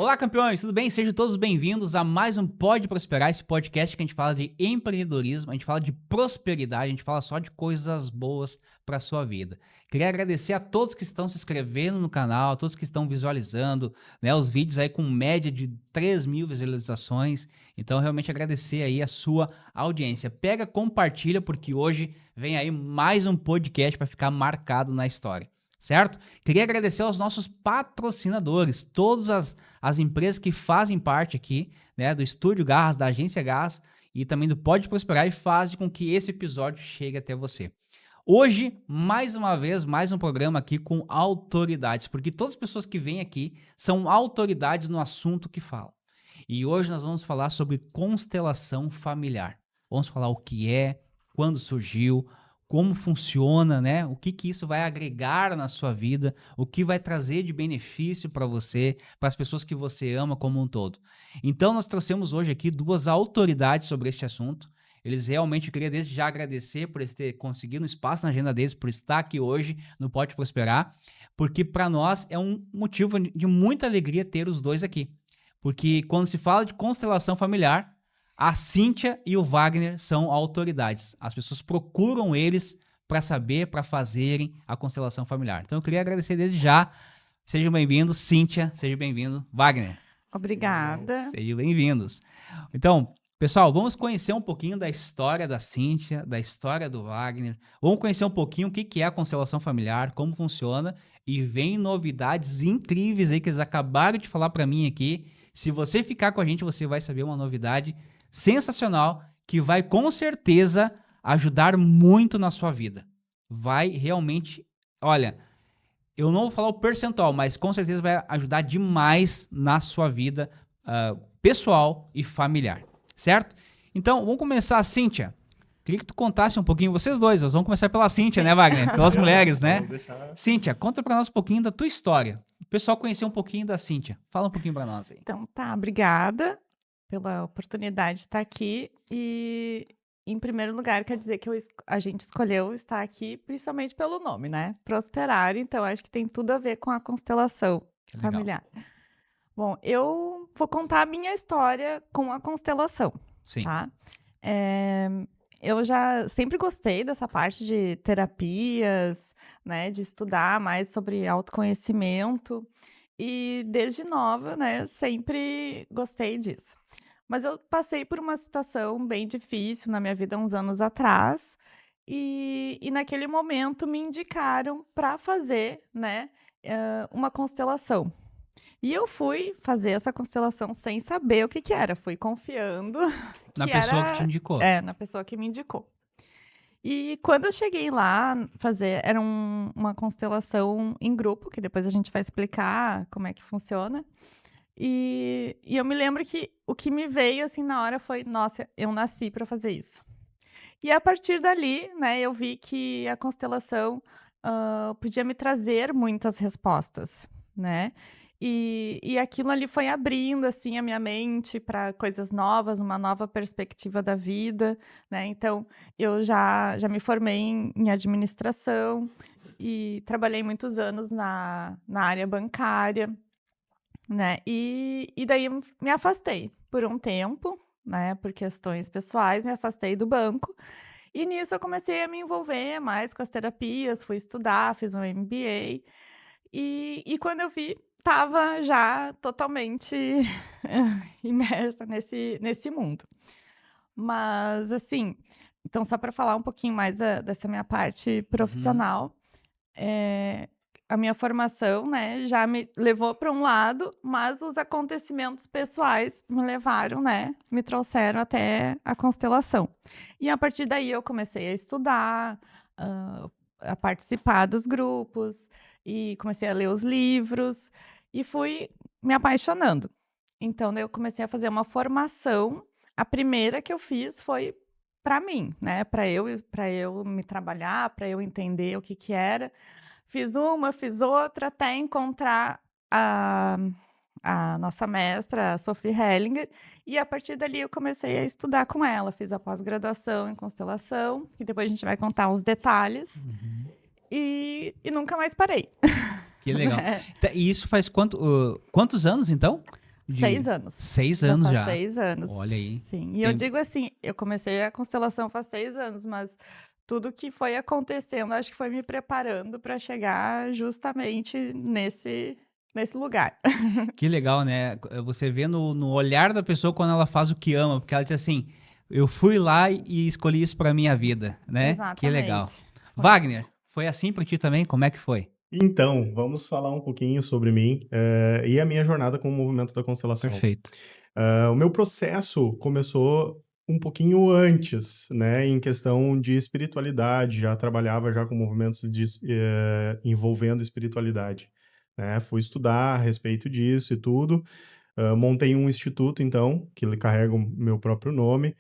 Olá, campeões, tudo bem? Sejam todos bem-vindos a mais um Pode Prosperar, esse podcast que a gente fala de empreendedorismo, a gente fala de prosperidade, a gente fala só de coisas boas para sua vida. Queria agradecer a todos que estão se inscrevendo no canal, a todos que estão visualizando, né, os vídeos aí com média de 3.000 visualizações. Então, realmente agradecer aí a sua audiência. Pega, compartilha, porque hoje vem aí mais um podcast para ficar marcado na história. Certo? Queria agradecer aos nossos patrocinadores, todas as empresas que fazem parte aqui, né, do Estúdio Garras, da Agência Garras e também do Pode Prosperar e fazem com que esse episódio chegue até você. Hoje, mais uma vez, mais um programa aqui com autoridades, porque todas as pessoas que vêm aqui são autoridades no assunto que falam. E hoje nós vamos falar sobre constelação familiar. Vamos falar o que é, quando surgiu, como funciona, né? O que isso vai agregar na sua vida, o que vai trazer de benefício para você, para as pessoas que você ama como um todo. Então, nós trouxemos hoje aqui duas autoridades sobre este assunto. Eles realmente, eu queria desde já agradecer por eles terem conseguido um espaço na agenda deles, por estar aqui hoje no Pode Prosperar, porque para nós é um motivo de muita alegria ter os dois aqui. Porque quando se fala de constelação familiar, a Cíntia e o Wagner são autoridades. As pessoas procuram eles para saber, para fazerem a constelação familiar. Então eu queria agradecer desde já. Sejam bem-vindos, Cíntia. Seja bem-vindo, Wagner. Obrigada. Sejam bem-vindos. Então, pessoal, vamos conhecer um pouquinho da história da Cíntia, da história do Wagner. Vamos conhecer um pouquinho o que é a constelação familiar, como funciona. E vem novidades incríveis aí que eles acabaram de falar para mim aqui. Se você ficar com a gente, você vai saber uma novidade sensacional que vai com certeza ajudar muito na sua vida. Vai realmente, olha, eu não vou falar o percentual, mas com certeza vai ajudar demais na sua vida pessoal e familiar, certo? Então, vamos começar, Cíntia. Queria que tu contasse um pouquinho, vocês dois, nós vamos começar pela Cíntia, né, Wagner? Pelas mulheres, né? Cíntia, conta pra nós um pouquinho da tua história. O pessoal conhecer um pouquinho da Cíntia. Fala um pouquinho pra nós aí. Então tá, obrigada pela oportunidade de estar aqui. E, em primeiro lugar, quer dizer que a gente escolheu estar aqui principalmente pelo nome, né? Prosperar, então acho que tem tudo a ver com a constelação familiar. Bom, eu vou contar a minha história com a constelação, Sim. Tá? Eu já sempre gostei dessa parte de terapias, né? De estudar mais sobre autoconhecimento. E desde nova, né, sempre gostei disso. Mas eu passei por uma situação bem difícil na minha vida uns anos atrás, e naquele momento me indicaram para fazer, né, uma constelação. E eu fui fazer essa constelação sem saber o que era, fui confiando Na pessoa que te indicou. na pessoa que me indicou. E quando eu cheguei lá fazer, era uma constelação em grupo, que depois a gente vai explicar como é que funciona. E eu me lembro que o que me veio assim na hora foi, nossa, eu nasci para fazer isso. E a partir dali, né, eu vi que a constelação podia me trazer muitas respostas, né? E aquilo ali foi abrindo assim a minha mente para coisas novas, uma nova perspectiva da vida, né? Então, eu já me formei em administração e trabalhei muitos anos na área bancária, né? E daí eu me afastei por um tempo, né? Por questões pessoais, me afastei do banco. E nisso eu comecei a me envolver mais com as terapias, fui estudar, fiz um MBA. E quando eu vi, estava já totalmente imersa nesse mundo. Mas, assim, então só para falar um pouquinho mais dessa minha parte profissional, a minha formação, né, já me levou para um lado, mas os acontecimentos pessoais me levaram, né, me trouxeram até a constelação. E a partir daí eu comecei a estudar, a participar dos grupos, e comecei a ler os livros, e fui me apaixonando. Então, daí eu comecei a fazer uma formação. A primeira que eu fiz foi para mim, né, para eu me trabalhar, para eu entender o que era. Fiz uma, fiz outra, até encontrar a nossa mestra, a Sophie Hellinger, e a partir dali eu comecei a estudar com ela. Fiz a pós-graduação em constelação, e depois a gente vai contar os detalhes, e nunca mais parei. Que legal. E isso faz quantos anos, então? De 6 anos. 6 Já anos faz já. 6 anos. Olha aí. Sim. E eu Tem digo assim, eu comecei a constelação faz 6 anos, mas tudo que foi acontecendo, acho que foi me preparando para chegar justamente nesse lugar. Que legal, né? Você vê no olhar da pessoa quando ela faz o que ama, porque ela diz assim: "Eu fui lá e escolhi isso pra minha vida", né? Que legal. Exatamente. Foi. Wagner, foi assim pra ti também? Como é que foi? Então, vamos falar um pouquinho sobre mim, e a minha jornada com o movimento da constelação. Perfeito. O meu processo começou um pouquinho antes, né, em questão de espiritualidade, já trabalhava já com movimentos envolvendo espiritualidade, né, fui estudar a respeito disso e tudo, montei um instituto, então, que ele carrega o meu próprio nome,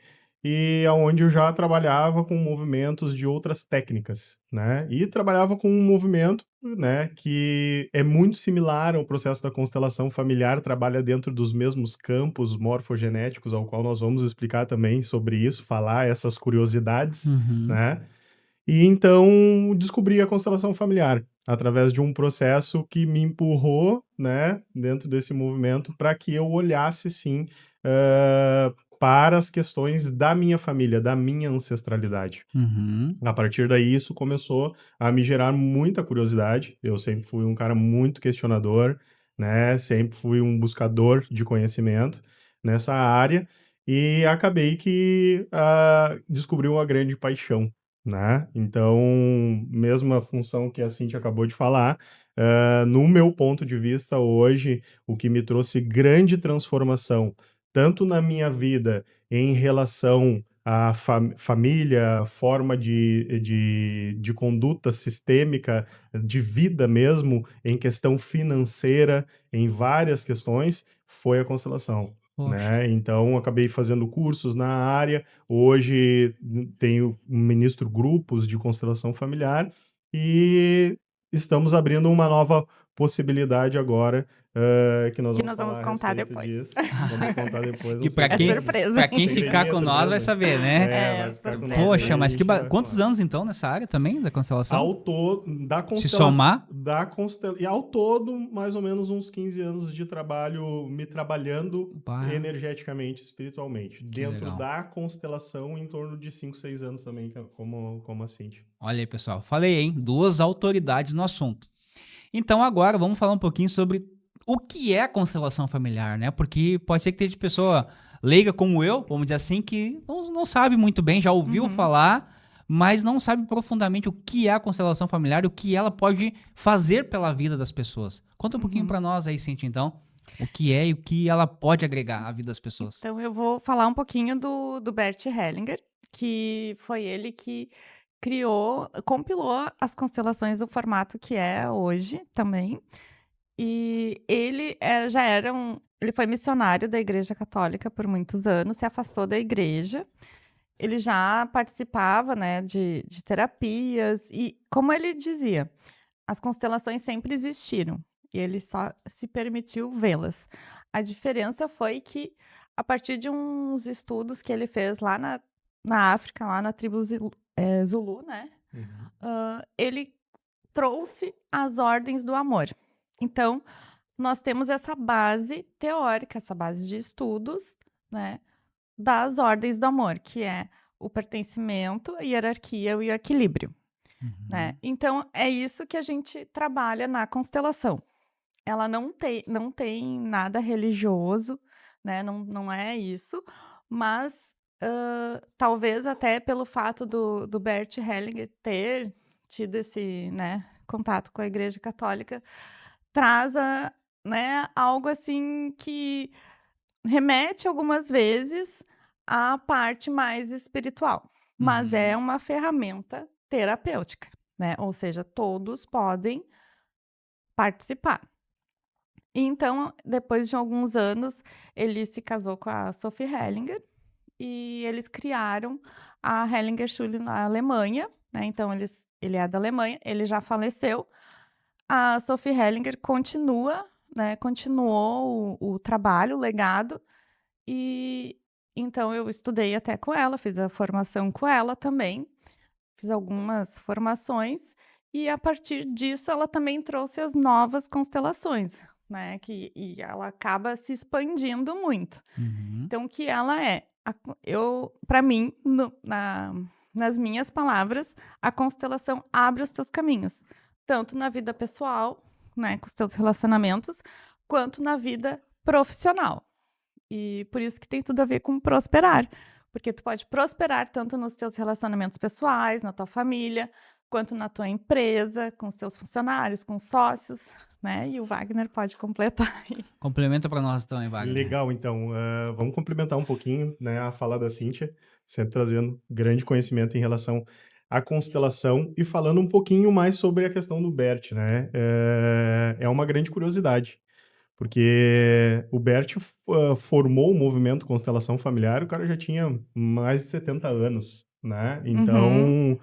e aonde eu já trabalhava com movimentos de outras técnicas, né? E trabalhava com um movimento, né, que é muito similar ao processo da constelação familiar, trabalha dentro dos mesmos campos morfogenéticos, ao qual nós vamos explicar também sobre isso, falar essas curiosidades, Uhum. né? E então descobri a constelação familiar através de um processo que me empurrou, né, dentro desse movimento para que eu olhasse sim, para as questões da minha família, da minha ancestralidade. Uhum. A partir daí, isso começou a me gerar muita curiosidade. Eu sempre fui um cara muito questionador, né? Sempre fui um buscador de conhecimento nessa área e acabei que descobri uma grande paixão, né? Então, mesma função que a Cintia acabou de falar, no meu ponto de vista hoje, o que me trouxe grande transformação, tanto na minha vida em relação a família, forma de conduta sistêmica, de vida mesmo, em questão financeira, em várias questões, foi a constelação, Poxa. né? Então, acabei fazendo cursos na área, hoje tenho ministro grupos de constelação familiar e estamos abrindo uma nova possibilidade agora, que nós Que vamos nós vamos falar a contar respeito depois. disso. Vamos contar depois Que um pra É quem, segredinho. surpresa. pra quem ficar Segredinho, com nós vai surpresa. saber, né? Vai É, ficar com nós surpresa. aí, Poxa, a mas gente vai quantos falar. anos então nessa área também da constelação? Ao todo, Se somar? e ao todo, mais ou menos uns 15 anos de trabalho, me trabalhando Bah, energeticamente, espiritualmente. que Dentro legal. da constelação, em torno de 5, 6 anos também, como a Cintia. Olha aí, pessoal. Falei, hein? Duas autoridades no assunto. Então agora vamos falar um pouquinho sobre o que é a constelação familiar, né? Porque pode ser que tenha pessoa leiga como eu, vamos dizer assim, que não sabe muito bem, já ouviu Uhum. falar, mas não sabe profundamente o que é a constelação familiar e o que ela pode fazer pela vida das pessoas. Conta um pouquinho pra nós aí, Cintia, então, o que é e o que ela pode agregar à vida das pessoas. Então, eu vou falar um pouquinho do Bert Hellinger, que foi ele que compilou as constelações do formato que é hoje também. E ele foi missionário da Igreja Católica por muitos anos, se afastou da igreja. Ele já participava, né, de terapias e, como ele dizia, as constelações sempre existiram e ele só se permitiu vê-las. A diferença foi que, a partir de uns estudos que ele fez lá na África, lá na tribo Zulu, né, ele trouxe as ordens do amor. Então, nós temos essa base teórica, essa base de estudos, né, das ordens do amor, que é o pertencimento, a hierarquia e o equilíbrio, né? Uhum. Então, é isso que a gente trabalha na constelação. Ela não tem nada religioso, né? Não é isso, mas talvez até pelo fato do Bert Hellinger ter tido esse, né, contato com a Igreja Católica, traz né, algo assim que remete algumas vezes à parte mais espiritual, mas é Uhum. uma ferramenta terapêutica, né? Ou seja, todos podem participar. E então, depois de alguns anos, ele se casou com a Sophie Hellinger e eles criaram a Hellinger Schule na Alemanha, né? Então, ele é da Alemanha, ele já faleceu. A Sophie Hellinger continua, né? Continuou o trabalho, o legado. E então eu estudei até com ela, fiz a formação com ela também, fiz algumas formações, e a partir disso ela também trouxe as novas constelações, né? E ela acaba se expandindo muito. Uhum. Então, o que ela é? Para mim, nas minhas palavras, a constelação abre os teus caminhos, tanto na vida pessoal, né, com os teus relacionamentos, quanto na vida profissional. E por isso que tem tudo a ver com prosperar, porque tu pode prosperar tanto nos teus relacionamentos pessoais, na tua família, quanto na tua empresa, com os teus funcionários, com os sócios, né? E o Wagner pode completar aí. Complementa para nós também, Wagner. Legal, então, vamos complementar um pouquinho, né, a fala da Cíntia, sempre trazendo grande conhecimento em relação à constelação e falando um pouquinho mais sobre a questão do Bert, né? É uma grande curiosidade, porque o Bert formou o movimento Constelação Familiar, o cara já tinha mais de 70 anos, né? Então,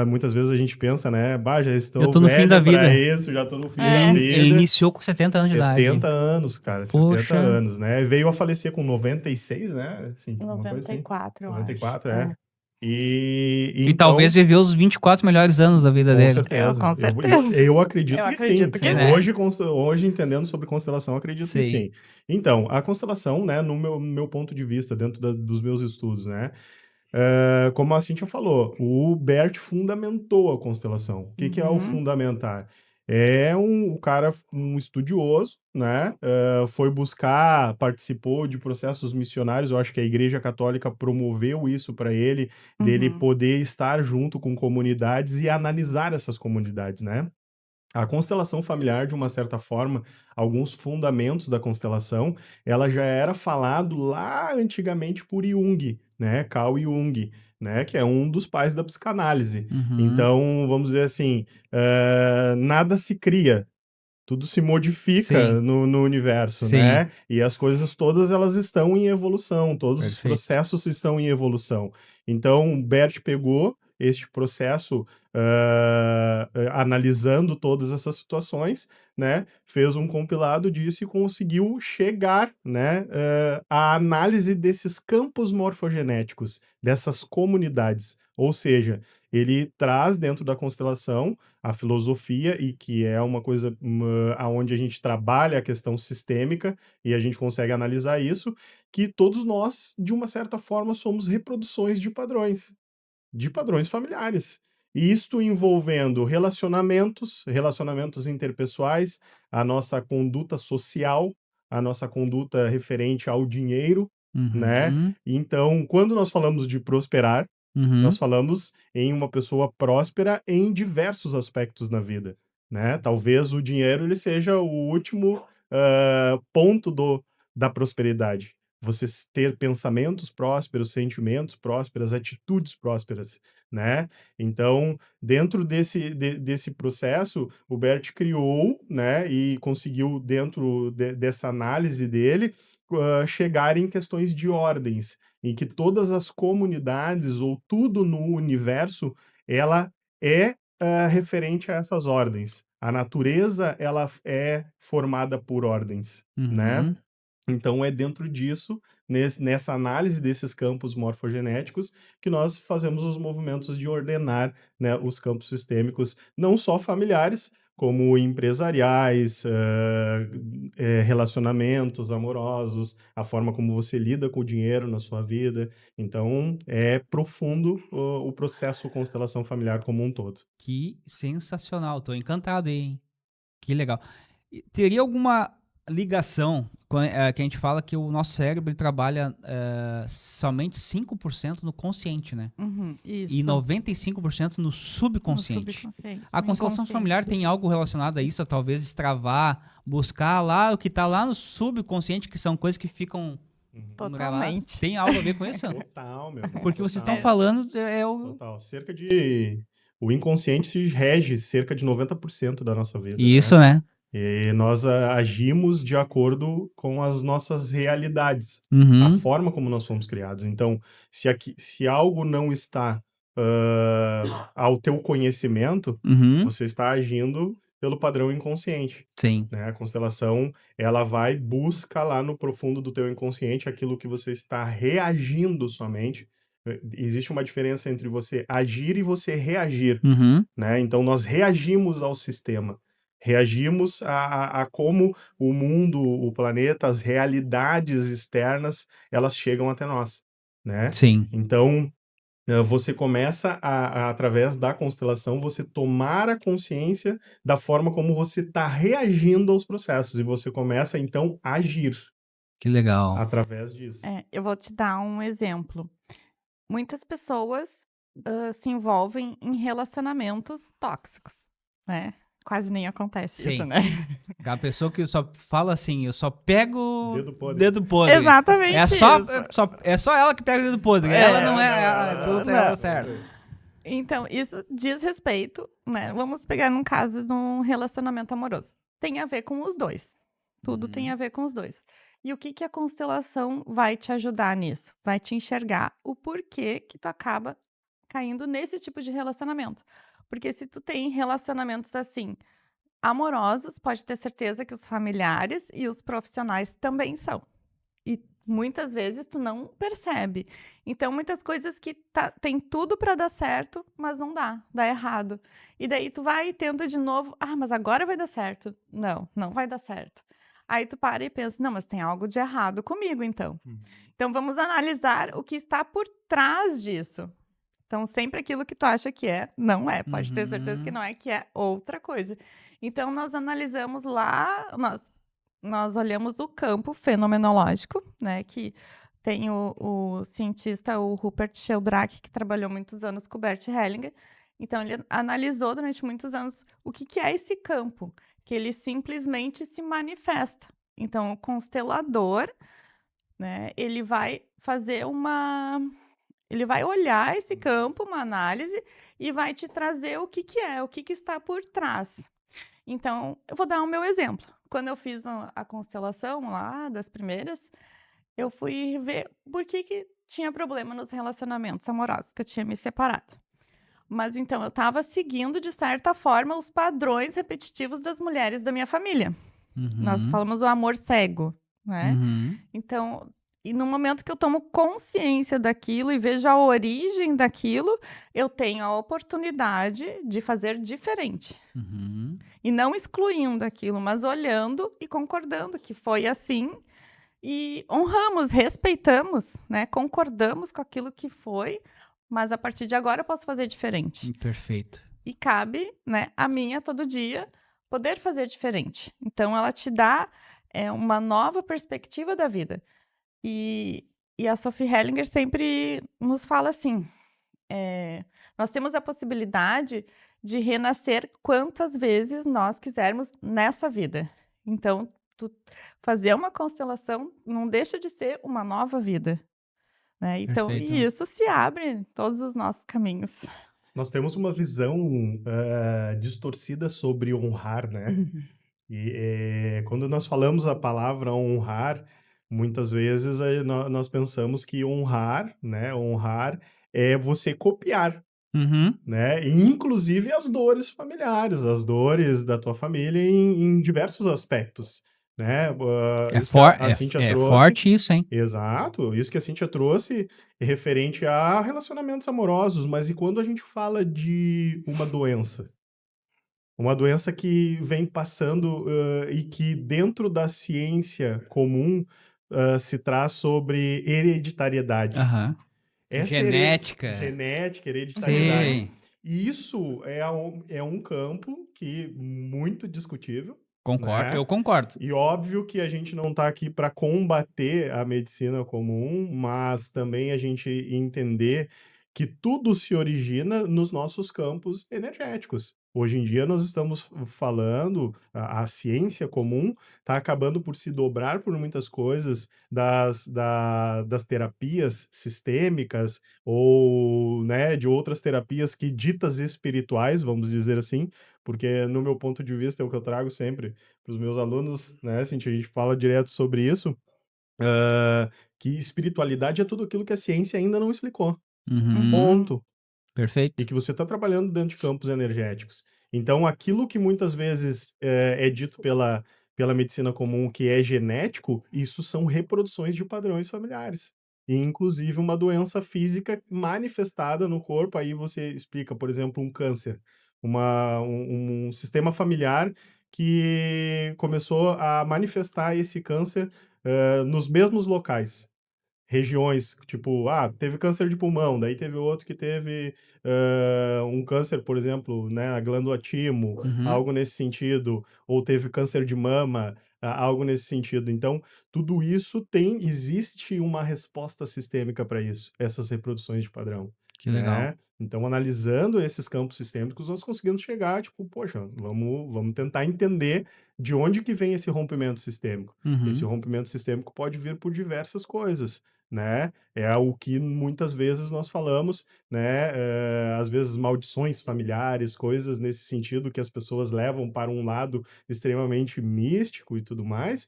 muitas vezes a gente pensa, né? Bah, já Eu estou tô no fim da velho para vida. isso, já estou no fim É. da Ele vida. iniciou com 70 anos de idade. 70 anos, cara, 70 Poxa. anos, né? Veio a falecer com 96, né? Assim, uma coisa assim. 94, eu 94, acho. é. E E então, talvez viveu os 24 melhores anos da vida com dele. certeza. Com certeza. Eu acredito Eu que acredito sim. que sim. Hoje, entendendo sobre constelação, acredito que Sim. sim. Então, a constelação, né, no meu ponto de vista, dentro dos meus estudos, né? Como a Cíntia falou, o Bert fundamentou a constelação. O que é o fundamentar? É um cara, um estudioso, né? Foi buscar, participou de processos missionários. Eu acho que a Igreja Católica promoveu isso para ele, dele poder estar junto com comunidades e analisar essas comunidades, né? A constelação familiar, de uma certa forma, alguns fundamentos da constelação, ela já era falado lá antigamente por Jung, né? Carl Jung, né? Que é um dos pais da psicanálise. Uhum. Então, vamos dizer assim, nada se cria, tudo se modifica Sim. no universo, Sim. né? E as coisas todas elas estão em evolução, todos os Perfeito. processos estão em evolução. Então, Bert pegou este processo, analisando todas essas situações, né? Fez um compilado disso e conseguiu chegar, né, à análise desses campos morfogenéticos, dessas comunidades. Ou seja, ele traz dentro da constelação a filosofia, e que é uma coisa aonde a gente trabalha a questão sistêmica e a gente consegue analisar isso, que todos nós, de uma certa forma, somos reproduções de padrões familiares. E isto envolvendo relacionamentos interpessoais, a nossa conduta social, a nossa conduta referente ao dinheiro, né? Uhum. Então, quando nós falamos de prosperar, Uhum. nós falamos em uma pessoa próspera em diversos aspectos na vida, né? Talvez o dinheiro ele seja o último ponto da prosperidade. Você ter pensamentos prósperos, sentimentos prósperos, atitudes prósperas, né? Então, dentro desse processo, o Bert criou, né, e conseguiu, dentro dessa análise dele, chegar em questões de ordens, em que todas as comunidades ou tudo no universo, ela é referente a essas ordens. A natureza, ela é formada por ordens, né? Uhum. Então é dentro disso, nessa análise desses campos morfogenéticos, que nós fazemos os movimentos de ordenar, né, os campos sistêmicos, não só familiares, como empresariais, relacionamentos amorosos, a forma como você lida com o dinheiro na sua vida. Então é profundo o processo constelação familiar como um todo. Que sensacional. Tô encantado aí, hein? Que legal. E teria alguma ligação que a gente fala que o nosso cérebro ele trabalha somente 5% no consciente, né? Isso. E 95% no No subconsciente. subconsciente. A no constelação inconsciente. familiar tem algo relacionado a isso, a talvez extravar, buscar lá o que tá lá no subconsciente, que são coisas que ficam Totalmente. Tem algo a ver com isso? Total, meu. Porque vocês estão Total. falando Total. O inconsciente rege cerca de 90% da nossa vida, Isso, né? né? E nós agimos de acordo com as nossas realidades, a Uhum. forma como nós fomos criados. Então, se algo não está ao teu conhecimento, Uhum. você está agindo pelo padrão inconsciente, Sim. né? A constelação, ela vai busca lá no profundo do teu inconsciente aquilo que você está reagindo somente. Existe uma diferença entre você agir e você reagir, Uhum. né? Então nós reagimos ao sistema. Reagimos a como o mundo, o planeta, as realidades externas, elas chegam até nós, né? Sim. Então, você começa através da constelação, você tomar a consciência da forma como você está reagindo aos processos, e você começa, então, a agir Que legal. através disso. Eu vou te dar um exemplo. Muitas pessoas, se envolvem em relacionamentos tóxicos, né. Quase nem acontece isso, Sim. né. Aquela pessoa que só fala assim: "Eu só pego Dedo podre. dedo podre". Exatamente É só ela que pega o dedo podre, É, ela não é não, ela tudo não. ela não. certo. Então, isso diz respeito, né, vamos pegar num caso de um relacionamento amoroso. Tem a ver com os 2, tudo tem a ver com os 2. E o que que a constelação vai te ajudar nisso? Vai te enxergar o porquê que tu acaba caindo nesse tipo de relacionamento. Porque se tu tem relacionamentos, assim, amorosos, pode ter certeza que os familiares e os profissionais também são. E muitas vezes tu não percebe. Então, muitas coisas que tem tudo para dar certo, mas não dá, dá errado. E daí tu vai e tenta de novo, mas agora vai dar certo. Não, não vai dar certo. Aí tu para e pensa, não, mas tem algo de errado comigo, então. Então vamos analisar o que está por trás disso. Então, sempre aquilo que tu acha que é, não é. Pode ter certeza que Uhum. não é, que é outra coisa. Então, nós analisamos lá, nós olhamos o campo fenomenológico, né? Que tem o cientista, o Rupert Sheldrake, que trabalhou muitos anos com o Bert Hellinger. Então, ele analisou durante muitos anos o que, que é esse campo, que ele simplesmente se manifesta. Então, o constelador, né? Ele vai fazer ele vai olhar esse campo, uma análise, e vai te trazer o que que é, o que que está por trás. Então, eu vou dar o meu exemplo. Quando eu fiz a constelação lá, das primeiras, eu fui ver por que que tinha problema nos relacionamentos amorosos, que eu tinha me separado. Mas então, eu estava seguindo, de certa forma, os padrões repetitivos das mulheres da minha família. Nós Uhum. falamos o amor cego, né? Uhum. Então, e no momento que eu tomo consciência daquilo e vejo a origem daquilo, eu tenho a oportunidade de fazer diferente. Uhum. E não excluindo aquilo, mas olhando e concordando que foi assim e honramos, respeitamos, né? Concordamos com aquilo que foi, mas a partir de agora eu posso fazer diferente. Perfeito. E cabe, né, a mim a todo dia poder fazer diferente. Então ela te dá uma nova perspectiva da vida. E, e a Sophie Hellinger sempre nos fala assim: nós temos a possibilidade de renascer quantas vezes nós quisermos nessa vida. Então, fazer uma constelação não deixa de ser uma nova vida. Né? Então, Perfeito. e isso se abre em todos os nossos caminhos. Nós temos uma visão distorcida sobre honrar, né? E quando nós falamos a palavra honrar, muitas vezes nós pensamos que honrar, né? Honrar é você copiar, Uhum. né? E, inclusive as dores familiares, as dores da tua família em diversos aspectos, né? Isso que a Cíntia É trouxe. forte isso, hein? Exato, isso que a Cíntia trouxe é referente a relacionamentos amorosos, mas e quando a gente fala de uma doença? Uma doença que vem passando, e que dentro da ciência comum, se traz sobre hereditariedade. Aham. Essa Genética. genética, hereditariedade. Sim. E isso é um campo que muito discutível, Concordo, né? eu concordo. E óbvio que a gente não está aqui para combater a medicina comum, mas também a gente entender que tudo se origina nos nossos campos energéticos. Hoje em dia nós estamos falando, a ciência comum está acabando por se dobrar por muitas coisas das terapias sistêmicas ou, né, de outras terapias que ditas espirituais, vamos dizer assim, porque no meu ponto de vista é o que eu trago sempre para os meus alunos, né, Cintia, a gente fala direto sobre isso, que espiritualidade é tudo aquilo que a ciência ainda não explicou. Uhum. Ponto. E Perfeito. que você está trabalhando dentro de campos energéticos. Então, aquilo que muitas vezes é dito pela medicina comum que é genético, isso são reproduções de padrões familiares. E, inclusive, uma doença física manifestada no corpo. Aí você explica, por exemplo, um câncer, um sistema familiar que começou a manifestar esse câncer nos mesmos locais. Regiões, tipo, teve câncer de pulmão, daí teve outro que teve um câncer, por exemplo, né, a glândula timo, Uhum. algo nesse sentido, ou teve câncer de mama, algo nesse sentido. Então, tudo isso existe uma resposta sistêmica para isso, essas reproduções de padrão, Que legal. né? Então, analisando esses campos sistêmicos, nós conseguimos chegar, tipo, poxa, vamos tentar entender de onde que vem esse rompimento sistêmico. Esse Uhum. rompimento sistêmico pode vir por diversas coisas, né? É o que muitas vezes nós falamos, né? Às vezes maldições familiares, coisas nesse sentido que as pessoas levam para um lado extremamente místico e tudo mais,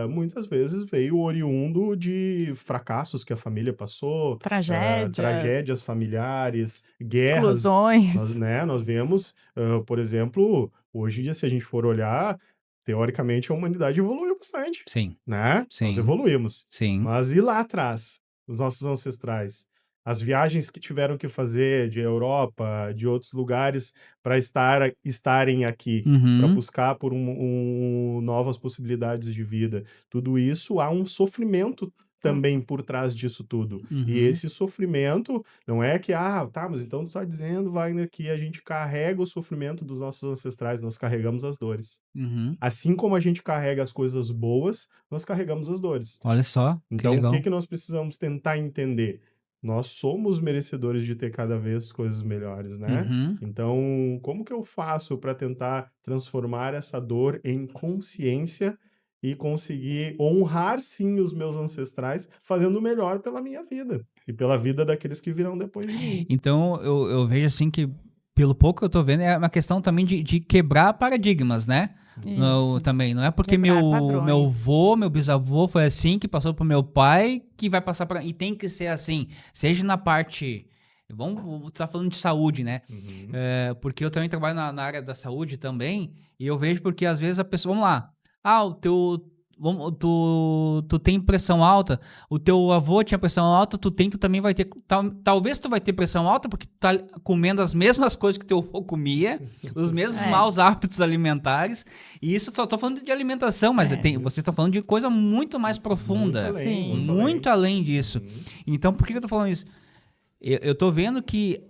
muitas vezes veio oriundo de fracassos que a família passou, tragédias familiares, guerras. exclusões. Nós vemos, por exemplo, hoje em dia, se a gente for olhar, teoricamente a humanidade evoluiu bastante, Sim, né? Nós sim, evoluímos. sim. Mas e lá atrás, os nossos ancestrais? As viagens que tiveram que fazer de Europa, de outros lugares, para estarem aqui, para Uhum. buscar por novas possibilidades de vida. Tudo isso há um sofrimento também por trás disso tudo. E Uhum. esse sofrimento não é que, mas então tu está dizendo, Wagner, que a gente carrega o sofrimento dos nossos ancestrais, nós carregamos as dores. Uhum. Assim como a gente carrega as coisas boas, nós carregamos as dores. Olha só, que Então, o legal. que nós precisamos tentar entender? Nós somos merecedores de ter cada vez coisas melhores, né? Uhum. Então, como que eu faço para tentar transformar essa dor em consciência e conseguir honrar, sim, os meus ancestrais, fazendo o melhor pela minha vida e pela vida daqueles que virão depois de mim? Então, eu vejo assim que, pelo pouco que eu tô vendo, é uma questão também de quebrar paradigmas, né? Isso. Também, não é porque Quebrar meu padrões. avô, meu bisavô foi assim, que passou pro meu pai, que vai passar para. E tem que ser assim. Seja na parte. Vamos estar falando de saúde, né? Uhum. Porque eu também trabalho na área da saúde também, e eu vejo porque às vezes a pessoa. Vamos lá. Tu tem pressão alta, o teu avô tinha pressão alta, tu também vai ter. Talvez tu vai ter pressão alta porque tu tá comendo as mesmas coisas que teu avô comia, os mesmos É. maus hábitos alimentares. E isso só tô falando de alimentação, mas É. vocês estão falando de coisa muito mais profunda. Muito além, Sim. Muito além disso. Uhum. Então, por que eu tô falando isso? Eu tô vendo que,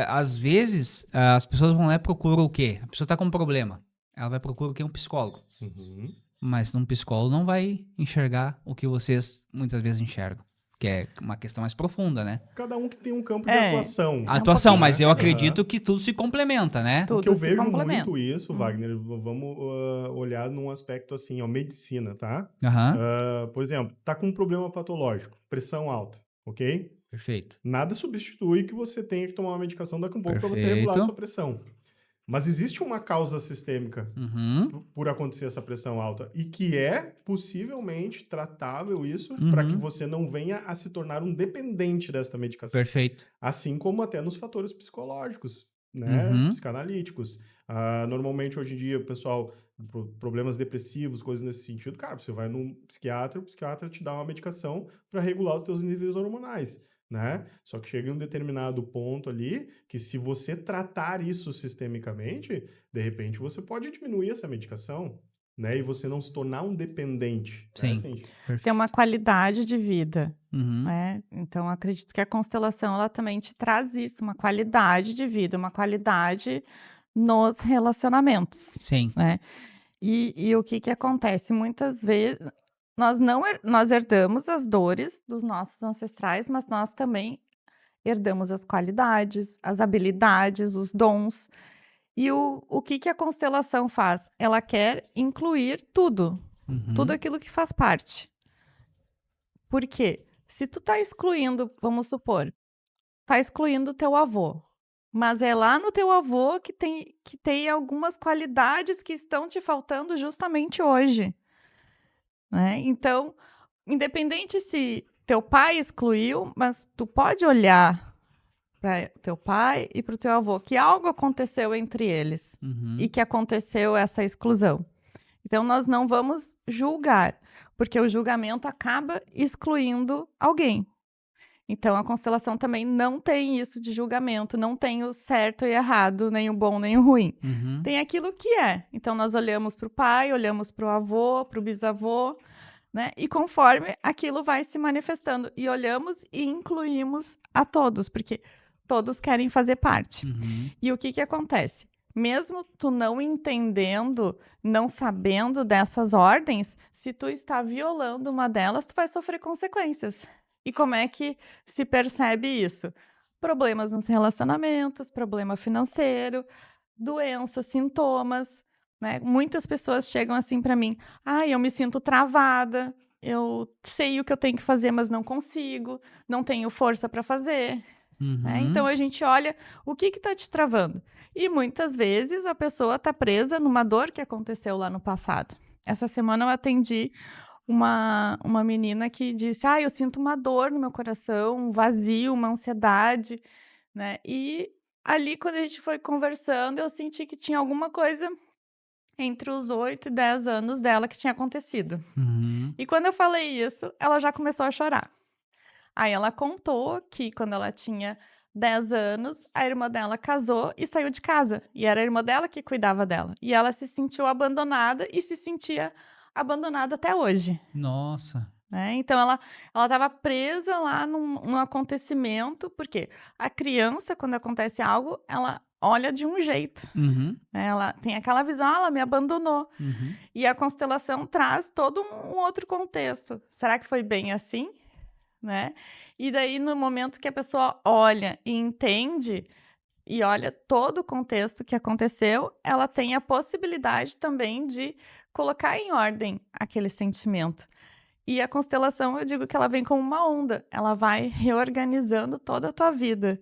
às vezes, as pessoas vão lá e procuram o quê? A pessoa tá com um problema. Ela vai procurar o quê? Um psicólogo. Uhum. Mas um psicólogo não vai enxergar o que vocês muitas vezes enxergam. Que é uma questão mais profunda, né? Cada um que tem um campo de É. atuação. A atuação, pouquinho mas eu diferente. acredito que tudo se complementa, né? Tudo Porque eu se vejo complementa. muito isso, Wagner, vamos olhar num aspecto assim, medicina, tá? Aham. Por exemplo, tá com um problema patológico, pressão alta, ok? Perfeito. Nada substitui que você tenha que tomar uma medicação daqui a um pouco para você regular a Perfeito. sua pressão. Mas existe uma causa sistêmica Uhum. por acontecer essa pressão alta e que é possivelmente tratável isso Uhum. para que você não venha a se tornar um dependente desta medicação. Perfeito. Assim como até nos fatores psicológicos, né? Uhum. Psicanalíticos. Normalmente, hoje em dia, o pessoal, problemas depressivos, coisas nesse sentido, cara, você vai num psiquiatra, o psiquiatra te dá uma medicação para regular os teus níveis hormonais, né? Só que chega em um determinado ponto ali que se você tratar isso sistemicamente, de repente você pode diminuir essa medicação, né? E você não se tornar um dependente. Sim. Né, Cintia? Ter uma qualidade de vida, Uhum. né? Então, acredito que a constelação, ela também te traz isso, uma qualidade de vida, uma qualidade nos relacionamentos, Sim. né? E o que que acontece? Muitas vezes, nós herdamos as dores dos nossos ancestrais, mas nós também herdamos as qualidades, as habilidades, os dons. E o que que a constelação faz? Ela quer incluir tudo, tudo Uhum. aquilo que faz parte. Por quê? Se tu tá excluindo, vamos supor, tá excluindo o teu avô, mas é lá no teu avô que tem algumas qualidades que estão te faltando justamente hoje, né? Então, independente se teu pai excluiu, mas tu pode olhar para teu pai e para o teu avô que algo aconteceu entre eles Uhum. e que aconteceu essa exclusão. Então, nós não vamos julgar, porque o julgamento acaba excluindo alguém. Então, a constelação também não tem isso de julgamento, não tem o certo e errado, nem o bom nem o ruim. Uhum. Tem aquilo que é. Então, nós olhamos para o pai, olhamos para o avô, para o bisavô, né? E conforme aquilo vai se manifestando. E olhamos e incluímos a todos, porque todos querem fazer parte. Uhum. E o que que acontece? Mesmo tu não entendendo, não sabendo dessas ordens, se tu está violando uma delas, tu vai sofrer consequências. E como é que se percebe isso? Problemas nos relacionamentos, problema financeiro, doenças, sintomas, né? Muitas pessoas chegam assim para mim: "Ai, eu me sinto travada, eu sei o que eu tenho que fazer, mas não consigo, não tenho força para fazer", né? Então Uhum. a gente olha o que está te travando. E muitas vezes a pessoa está presa numa dor que aconteceu lá no passado. Essa semana eu atendi uma menina que disse: "Ah, eu sinto uma dor no meu coração, um vazio, uma ansiedade", né? E ali, quando a gente foi conversando, eu senti que tinha alguma coisa entre os 8 e 10 anos dela que tinha acontecido. Uhum. E quando eu falei isso, ela já começou a chorar. Aí ela contou que quando ela tinha 10 anos, a irmã dela casou e saiu de casa. E era a irmã dela que cuidava dela. E ela se sentiu abandonada e se sentia abandonada até hoje, Nossa. né. Então ela estava presa lá num acontecimento, porque a criança, quando acontece algo, ela olha de um jeito, Uhum. né, ela tem aquela visão: "Ah, ela me abandonou". Uhum. E a constelação traz todo um outro contexto. Será que foi bem assim? Né. E daí, no momento que a pessoa olha e entende, e olha todo o contexto que aconteceu, ela tem a possibilidade também de colocar em ordem aquele sentimento. E a constelação, eu digo que ela vem como uma onda, ela vai reorganizando toda a tua vida.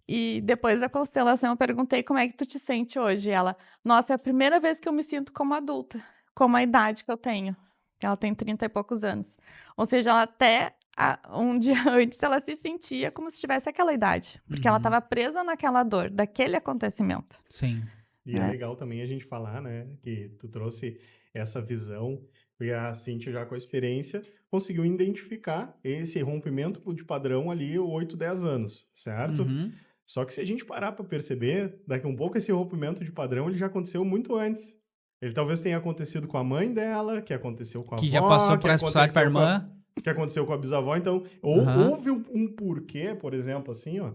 E depois da constelação eu perguntei: "Como é que tu te sente hoje?" E ela: "Nossa, é a primeira vez que eu me sinto como adulta, como a idade que eu tenho", que ela tem 30 e poucos anos. Ou seja, ela até um dia antes ela se sentia como se tivesse aquela idade, porque ela Uhum. estava presa naquela dor, daquele acontecimento, Sim. E é né. legal também a gente falar, né, que tu trouxe essa visão e a Cíntia já com a experiência conseguiu identificar esse rompimento de padrão ali 8, 10 anos, certo? Uhum. Só que se a gente parar para perceber, daqui a um pouco esse rompimento de padrão ele já aconteceu muito antes. Ele talvez tenha acontecido com a mãe dela, que aconteceu com a Que já avó, passou que por responsabilidade pra aconteceu irmã. que aconteceu com a bisavó. Então, Aham. houve um porquê, por exemplo, assim, ó,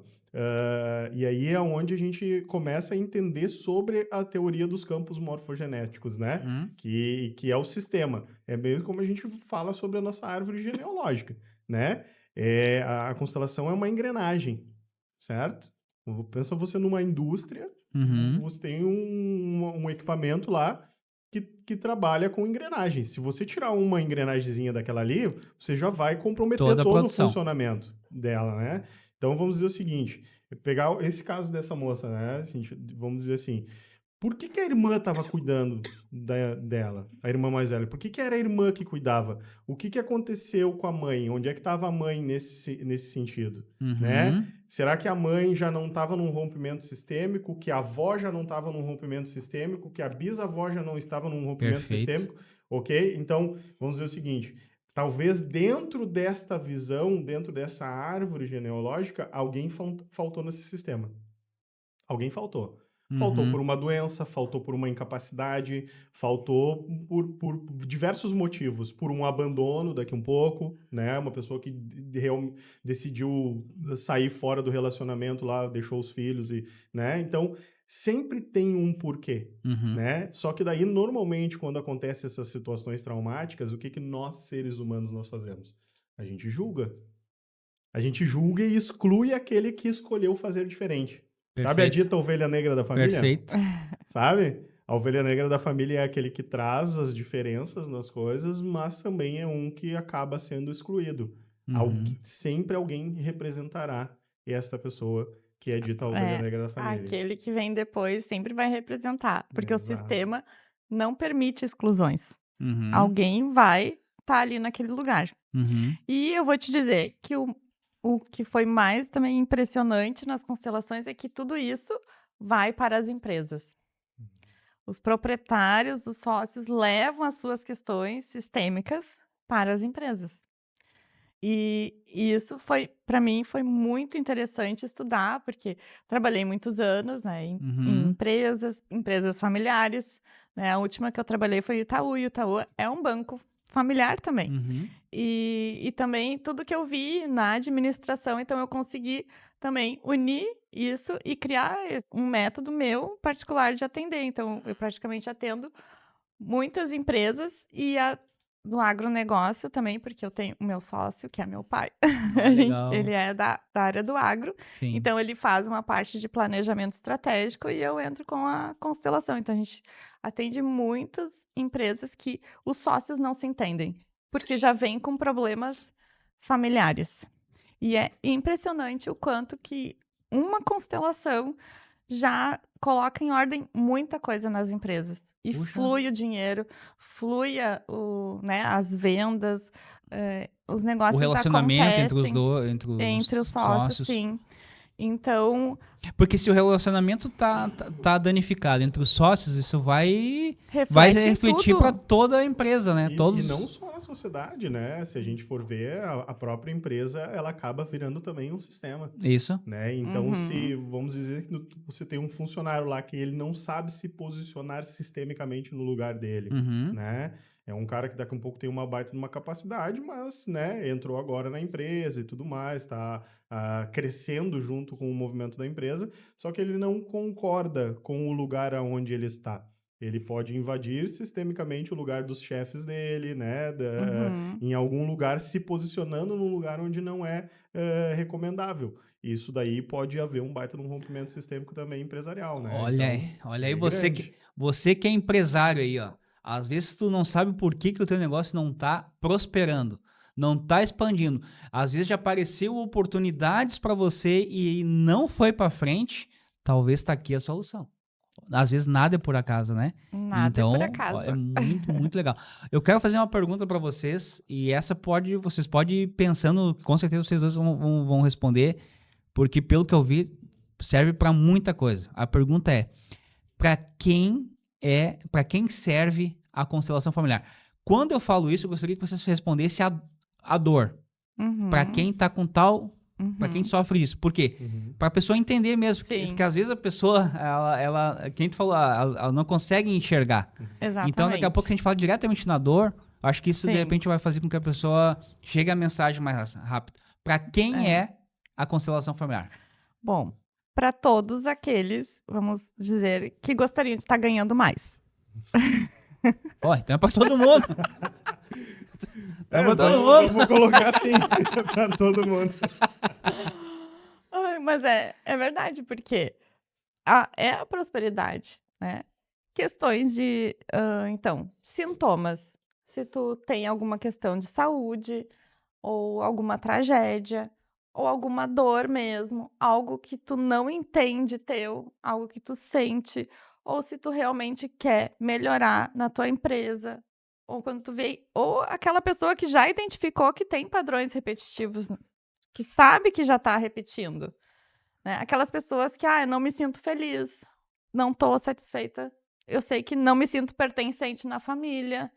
e aí é onde a gente começa a entender sobre a teoria dos campos morfogenéticos, né? Uhum. Que é o sistema. É mesmo como a gente fala sobre a nossa árvore genealógica, né? A constelação é uma engrenagem, certo? Pensa você numa indústria, Uhum. você tem um equipamento lá que trabalha com engrenagens. Se você tirar uma engrenagemzinha daquela ali, você já vai comprometer Toda a todo o produção. funcionamento dela, né? Então vamos dizer o seguinte: pegar esse caso dessa moça, né? Vamos dizer assim, por que que a irmã estava cuidando dela, a irmã mais velha? Por que que era a irmã que cuidava? O que que aconteceu com a mãe? Onde é que estava a mãe nesse sentido, né? Uhum. Será que a mãe já não estava num rompimento sistêmico? Que a avó já não estava num rompimento sistêmico? Que a bisavó já não estava num rompimento Perfeito. sistêmico? Ok? Então, vamos dizer o seguinte: talvez dentro desta visão, dentro dessa árvore genealógica, alguém faltou nesse sistema. Alguém faltou. Faltou por Uhum. uma doença, faltou por uma incapacidade, faltou por diversos motivos. Por um abandono daqui um pouco, né? Uma pessoa que decidiu sair fora do relacionamento lá, deixou os filhos e, né? Então, sempre tem um porquê, Uhum. né? Só que daí, normalmente, quando acontecem essas situações traumáticas, o que que nós, seres humanos, nós fazemos? A gente julga. A gente julga e exclui aquele que escolheu fazer diferente. Sabe a Perfeito. dita ovelha negra da família? Perfeito. Sabe? A ovelha negra da família é aquele que traz as diferenças nas coisas, mas também é um que acaba sendo excluído. Uhum. Sempre alguém representará esta pessoa que é dita a ovelha É, negra da família. aquele que vem depois sempre vai representar, porque o Exato. sistema não permite exclusões. Uhum. Alguém vai estar ali naquele lugar. Uhum. E eu vou te dizer que o que foi mais também impressionante nas constelações é que tudo isso vai para as empresas. Os proprietários, os sócios levam as suas questões sistêmicas para as empresas. E isso foi, para mim, foi muito interessante estudar, porque trabalhei muitos anos, né, em Uhum, empresas familiares, né? A última que eu trabalhei foi o Itaú, e o Itaú é um banco familiar também. uhum. E também tudo que eu vi na administração, então eu consegui também unir isso e criar um método meu particular de atender. Então, eu praticamente atendo muitas empresas e do agronegócio também, porque eu tenho o meu sócio, que é meu pai. Ó, legal. Ele é da área do agro, Sim. então ele faz uma parte de planejamento estratégico e eu entro com a constelação. Então a gente atende muitas empresas que os sócios não se entendem, porque já vêm com problemas familiares. E é impressionante o quanto que uma constelação já coloca em ordem muita coisa nas empresas. E Puxa, flui o dinheiro, flui né, as vendas, os o negócios relacionamento acontecem entre entre os os sócios, sócios. sim. Então, Porque se o relacionamento tá danificado entre os sócios, isso vai reflete em refletir para tudo. toda a empresa, né? E não Todos. só na sociedade, né? Se a gente for ver, a própria empresa, ela acaba virando também um sistema, Isso. né? Então, Uhum, se, vamos dizer que você tem um funcionário lá que ele não sabe se posicionar sistemicamente no lugar dele, Uhum. né? É um cara que daqui a um pouco tem uma baita de uma capacidade, mas, né, entrou agora na empresa e tudo mais, está crescendo junto com o movimento da empresa, só que ele não concorda com o lugar aonde ele está. Ele pode invadir sistemicamente o lugar dos chefes dele, né? uhum. Em algum lugar, se posicionando num lugar onde não é recomendável. Isso daí pode haver um baita num rompimento sistêmico também empresarial, né? Então, Olha aí é grande. você que é empresário aí, ó. Às vezes tu não sabe por que o teu negócio não tá prosperando, não tá expandindo. Às vezes já apareceu oportunidades para você e não foi para frente. Talvez tá aqui a solução. Às vezes nada é por acaso, né? Nada é por Então, ó, é acaso. muito, muito legal. Eu quero fazer uma pergunta para vocês e vocês podem ir pensando, com certeza vocês dois vão responder, porque pelo que eu vi, serve para muita coisa. A pergunta é: para quem serve a constelação familiar? Quando eu falo isso, eu gostaria que vocês respondessem a dor. Para Uhum, quem tá com tal, para quem uhum. sofre disso. Por quê? Uhum. Para a pessoa entender mesmo, que Sim, às vezes a pessoa, quem tu falou, ela não consegue enxergar. Então, daqui a pouco, se a exatamente. gente fala diretamente na dor, acho que isso de Sim, repente vai fazer com que a pessoa chegue a mensagem mais rápido. Para quem é. é a constelação familiar? Bom, para todos aqueles, vamos dizer, que gostariam de estar ganhando mais. Ó, então é para todo mundo. É para todo Vamos, mundo. vamos colocar assim para todo mundo. Ai, mas é verdade, porque é a prosperidade, né? Questões de, então, sintomas. Se tu tem alguma questão de saúde, ou alguma tragédia, ou alguma dor mesmo, algo que tu não entende teu, algo que tu sente, ou se tu realmente quer melhorar na tua empresa, ou quando tu vê, ou aquela pessoa que já identificou que tem padrões repetitivos, que sabe que já está repetindo, né? Aquelas pessoas que, eu não me sinto feliz, não estou satisfeita, eu sei que não me sinto pertencente na família,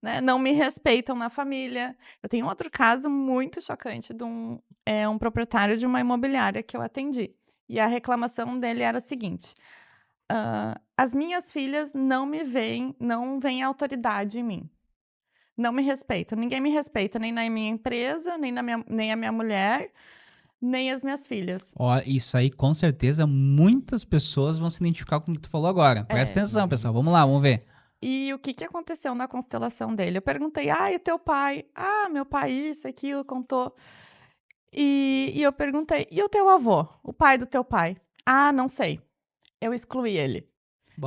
né, não me respeitam na família. Eu tenho outro caso muito chocante de um proprietário de uma imobiliária que eu atendi. E a reclamação dele era a seguinte: as minhas filhas não veem autoridade em mim. Não me respeitam. Ninguém me respeita, nem na minha empresa, nem a minha mulher, nem as minhas filhas. Ó, isso aí, com certeza, muitas pessoas vão se identificar com o que tu falou agora. Presta É. atenção, pessoal. Uhum. Vamos lá, vamos ver. E o que que aconteceu na constelação dele? Eu perguntei: e o teu pai?" "Ah, meu pai isso, aquilo", contou. E eu perguntei: "E o teu avô? O pai do teu pai?" "Ah, não sei, eu excluí ele."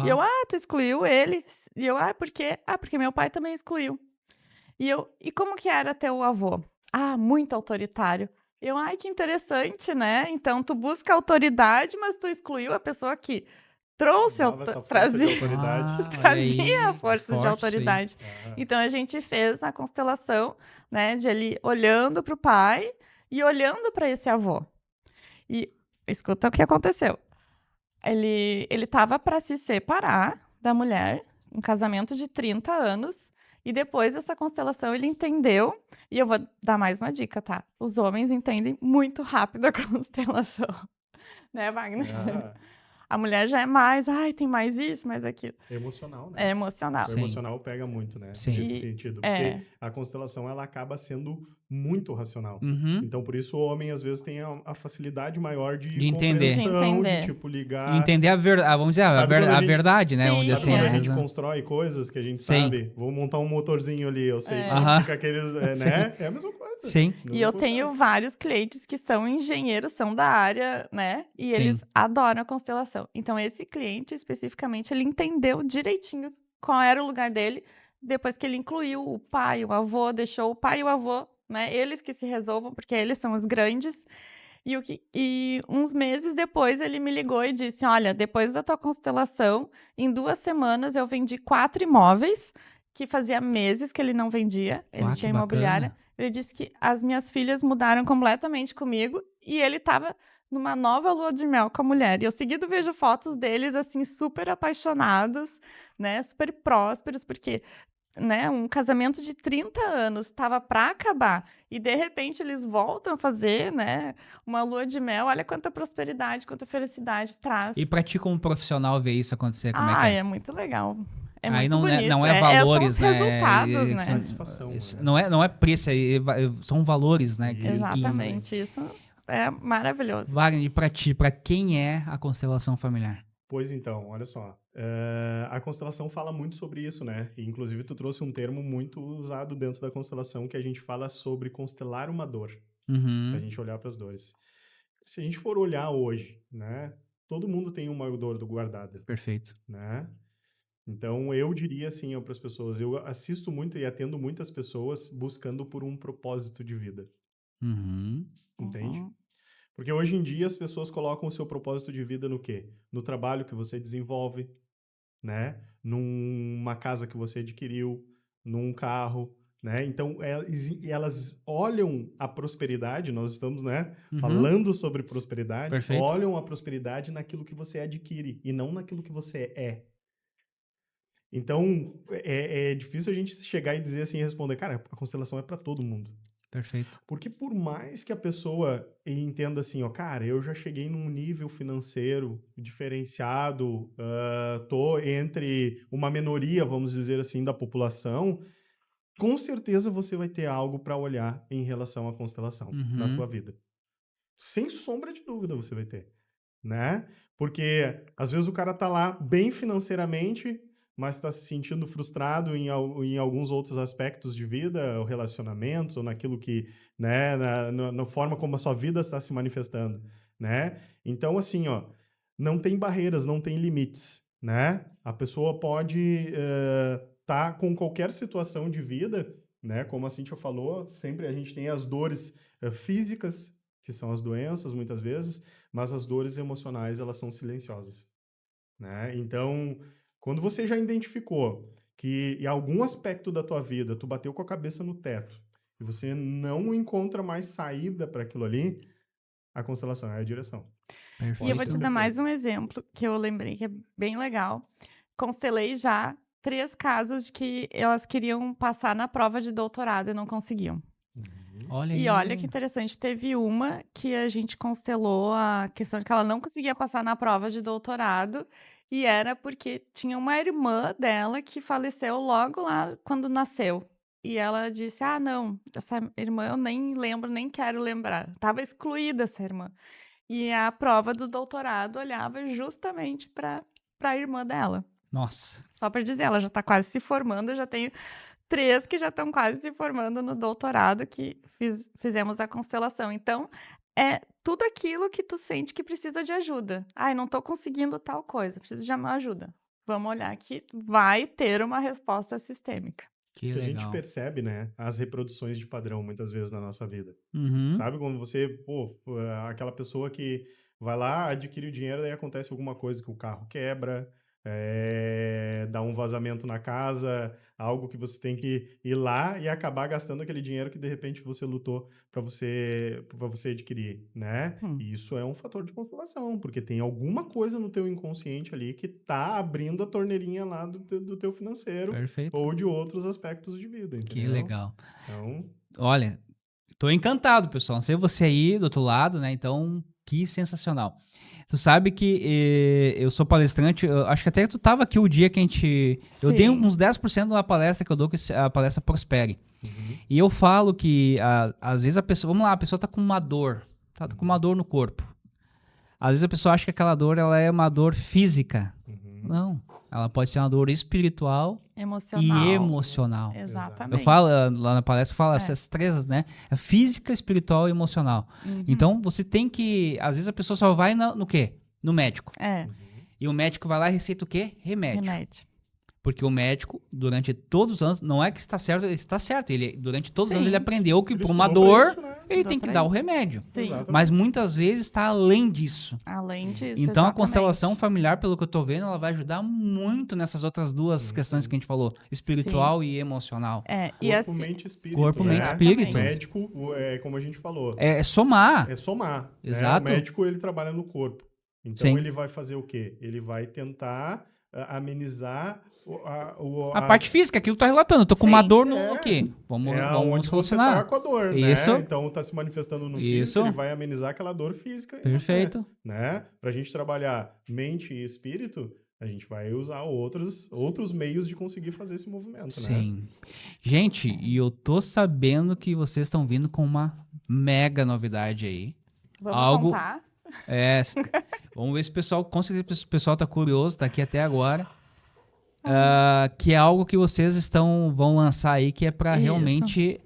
E eu: Bah. "Ah, tu excluiu ele?" E eu: "Ah, por quê?" "Ah, porque meu pai também excluiu." E eu: "E como que era teu avô?" "Ah, muito autoritário." Eu: "Ai, que interessante, né, então tu busca autoridade, mas tu excluiu a pessoa que trouxe Usava essa força de trazia autoridade. Ah, olha trazia a aí. força de Forte isso aí. autoridade. Ah, Então a gente fez a constelação, né, de ele olhando para o pai e olhando para esse avô. E escuta o que aconteceu. Ele estava para se separar da mulher, um casamento de 30 anos, E depois dessa constelação ele entendeu, e eu vou dar mais uma dica, tá? Os homens entendem muito rápido a constelação, né, Wagner? Ah, A mulher já é mais, ai, tem mais isso, mais aquilo. é emocional, É né? emocional. O Sim. emocional pega muito, né? Sim. Nesse E sentido. é, Porque a constelação, ela acaba sendo muito racional. Uhum. Então, por isso, o homem, às vezes, tem a facilidade maior de De entender. de compreensão, de, entender. tipo, E ligar... entender vamos dizer, Sabe quando a a gente- verdade, né? Vamos dizer Sim, Sabe assim, quando a né? gente constrói coisas que a gente Sim. sabe? Vou montar um motorzinho ali, eu sei como Aham. fica aqueles, Sim. né? É a mesma coisa. Sim. E Mesmo eu tenho processo. vários clientes que são engenheiros, são da área, né? E Sim. eles adoram a constelação. Então, esse cliente, especificamente, ele entendeu direitinho qual era o lugar dele, depois que ele incluiu o pai, o avô, deixou o pai e o avô, né? Eles que se resolvam, porque eles são os grandes. E uns meses depois ele me ligou e disse: Olha, depois da tua constelação, em 2 semanas eu vendi 4 imóveis, que fazia meses que ele não vendia. Ele Ah, tinha que imobiliária. bacana. Ele disse que as minhas filhas mudaram completamente comigo e ele estava numa nova lua de mel com a mulher. E eu seguido vejo fotos deles assim super apaixonados, né, super prósperos, porque, né, um casamento de 30 anos estava para acabar e de repente eles voltam a fazer, né, uma lua de mel. Olha quanta prosperidade, quanta felicidade traz. E pra ti, como profissional, ver isso acontecer, como é que Ah, é? é muito legal. É Aí muito não é, bonito. não é São valores, os né? resultados, né? Satisfação, né? Não é preço, são valores, né? Isso. Exatamente. Isso é maravilhoso. Wagner, e pra ti, pra quem é a constelação familiar? Pois então, olha só. A constelação fala muito sobre isso, né? E, inclusive, tu trouxe um termo muito usado dentro da constelação que a gente fala sobre constelar uma dor, pra Uhum. gente olhar para as dores. Se a gente for olhar hoje, né? Todo mundo tem uma dor guardada, Perfeito. né? Então, eu diria assim para as pessoas, eu assisto muito e atendo muitas pessoas buscando por um propósito de vida, Uhum. entende? Uhum. Porque hoje em dia as pessoas colocam o seu propósito de vida no quê? No trabalho que você desenvolve, né? Numa casa que você adquiriu, num carro, né? Então, elas olham a prosperidade, nós estamos, né, Uhum. falando sobre prosperidade, Perfeito. olham a prosperidade naquilo que você adquire e não naquilo que você é. Então, é difícil a gente chegar e dizer assim, responder, cara, a constelação é para todo mundo. Perfeito. Porque por mais que a pessoa entenda assim, ó, cara, eu já cheguei num nível financeiro diferenciado, tô entre uma minoria, vamos dizer assim, da população, com certeza você vai ter algo para olhar em relação à constelação na Uhum. tua vida. Sem sombra de dúvida você vai ter, né? Porque às vezes o cara tá lá bem financeiramente, mas está se sentindo frustrado em alguns outros aspectos de vida, ou relacionamentos, ou naquilo que, né, na forma como a sua vida está se manifestando, né? Então, assim, ó, não tem barreiras, não tem limites, né? A pessoa pode tá com qualquer situação de vida, né? Como a Cíntia falou, sempre a gente tem as dores físicas, que são as doenças, muitas vezes, mas as dores emocionais, elas são silenciosas, né? Então, quando você já identificou que em algum aspecto da tua vida tu bateu com a cabeça no teto e você não encontra mais saída para aquilo ali, a constelação é a direção. E eu vou Pode te ter Perfeito. dar mais certeza. um exemplo que eu lembrei que é bem legal. Constelei já 3 casos de que elas queriam passar na prova de doutorado e não conseguiam. Uhum. Olha E olha que aí. interessante, teve uma que a gente constelou a questão de que ela não conseguia passar na prova de doutorado, e era porque tinha uma irmã dela que faleceu logo lá quando nasceu. E ela disse: Ah, não, essa irmã eu nem lembro, nem quero lembrar. Tava excluída essa irmã. E a prova do doutorado olhava justamente para a irmã dela. Nossa. Só para dizer, ela já está quase se formando, eu já tenho 3 que já estão quase se formando no doutorado, que fizemos a constelação. Então, é tudo aquilo que tu sente que precisa de ajuda. Ai, não estou conseguindo tal coisa, preciso de uma ajuda. Vamos olhar que vai ter uma resposta sistêmica. Que Que a gente legal. percebe, né, as reproduções de padrão muitas vezes na nossa vida. Uhum. Sabe quando você, pô, aquela pessoa que vai lá, adquire o dinheiro, daí acontece alguma coisa que o carro quebra, dar um vazamento na casa, algo que você tem que ir lá e acabar gastando aquele dinheiro que de repente você lutou para você adquirir, né? Hum. E isso é um fator de constelação, porque tem alguma coisa no teu inconsciente ali que tá abrindo a torneirinha lá do teu financeiro Perfeito. ou de outros aspectos de vida, Que entendeu? legal. Então, Olha, tô encantado, pessoal. Não sei você aí do outro lado, né? Então, que sensacional. Tu sabe que eu sou palestrante, eu acho que até tu tava aqui o dia que a gente... Eu dei Sim. uns 10% da palestra que eu dou, que é a palestra Prospere. uhum, E eu falo que, às vezes a pessoa... Vamos lá, a pessoa tá com uma dor. Tá com uma dor no corpo. Às vezes a pessoa acha que aquela dor, ela é uma dor física. uhum. Não. Ela pode ser uma dor espiritual e Emocional. emocional. Exatamente. Eu falo, lá na palestra, eu falo É. essas três, né? É física, espiritual e emocional. Uhum. Então, você tem que... Às vezes a pessoa só vai no quê? No médico. É, E o médico vai lá e receita o quê? Remédio. remédio. Porque o médico, durante todos os anos, não é que está certo, ele está certo. Ele, durante todos os anos Sim. ele aprendeu que Ele por uma estudou pra dor, isso, né? ele Estudou tem que pra dar o isso. remédio. Sim. Exatamente. Mas muitas vezes está além disso. Além disso, Então a exatamente. constelação familiar, pelo que eu tô vendo, ela vai ajudar muito nessas outras duas questões que a gente falou, espiritual e emocional. É, e Corpo, assim, mente e espírito. Corpo, né? mente, Exatamente. espírito. O médico, como a gente falou, É somar. é somar. né? Exato. O médico, ele trabalha no corpo. Então, Sim. ele vai fazer o quê? Ele vai tentar amenizar A parte física, aquilo que tu tá relatando. Eu tô com uma Sim. dor no quê? Vamos onde você solucionar. tá com a dor, Isso. né? Então, tá se manifestando no Isso. físico, ele vai amenizar aquela dor física em Perfeito. você, né? Pra gente trabalhar mente e espírito, a gente vai usar outros meios de conseguir fazer esse movimento, né? Sim. Gente, e eu tô sabendo que vocês estão vindo com uma mega novidade aí. vamos Algo- contar? Vamos ver se o pessoal, com certeza o pessoal tá curioso, tá aqui até agora. Que é algo que vocês vão lançar aí, que é para Isso. realmente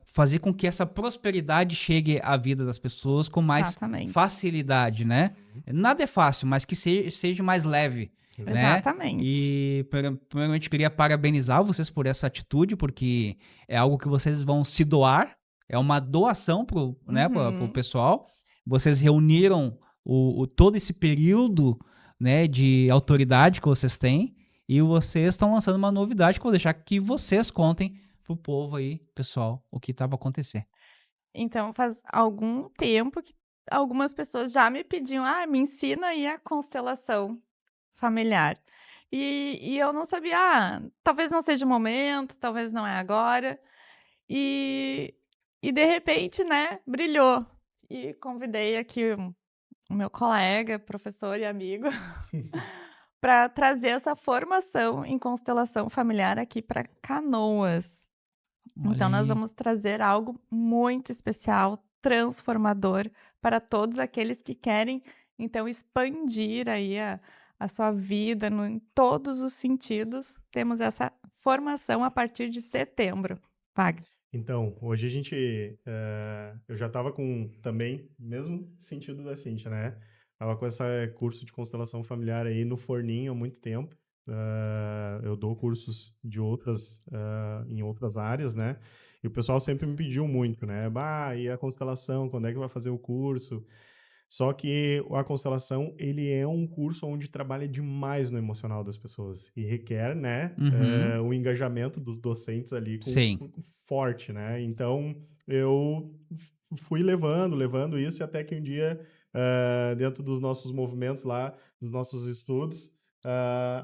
fazer com que essa prosperidade chegue à vida das pessoas com mais Exatamente. facilidade, né? Nada é fácil, mas que seja mais leve, né? Exatamente. E primeiramente queria parabenizar vocês por essa atitude, porque é algo que vocês vão se doar, é uma doação pro pessoal. Vocês reuniram todo esse período, né, de autoridade que vocês têm, e vocês estão lançando uma novidade que eu vou deixar que vocês contem pro povo aí, pessoal, o que estava acontecendo. Então, faz algum tempo que algumas pessoas já me pediam, me ensina aí a constelação familiar. E eu não sabia, talvez não seja o momento, talvez não é agora. E de repente, né, brilhou. E convidei aqui o meu colega, professor e amigo, para trazer essa formação em constelação familiar aqui para Canoas. Então, Olha nós aí. vamos trazer algo muito especial, transformador para todos aqueles que querem, então, expandir aí a sua vida em todos os sentidos. Temos essa formação a partir de setembro. Wagner. Então, hoje eu já estava com também, mesmo sentido da Cíntia, né? Tava com esse curso de constelação familiar aí no forninho há muito tempo. Eu dou cursos em outras áreas, né? E o pessoal sempre me pediu muito, né? E a constelação, quando é que vai fazer o curso? Só que a constelação, ele é um curso onde trabalha demais no emocional das pessoas e requer, né, o engajamento dos docentes ali forte, né? Então, eu fui levando isso até que um dia, dentro dos nossos movimentos lá, dos nossos estudos,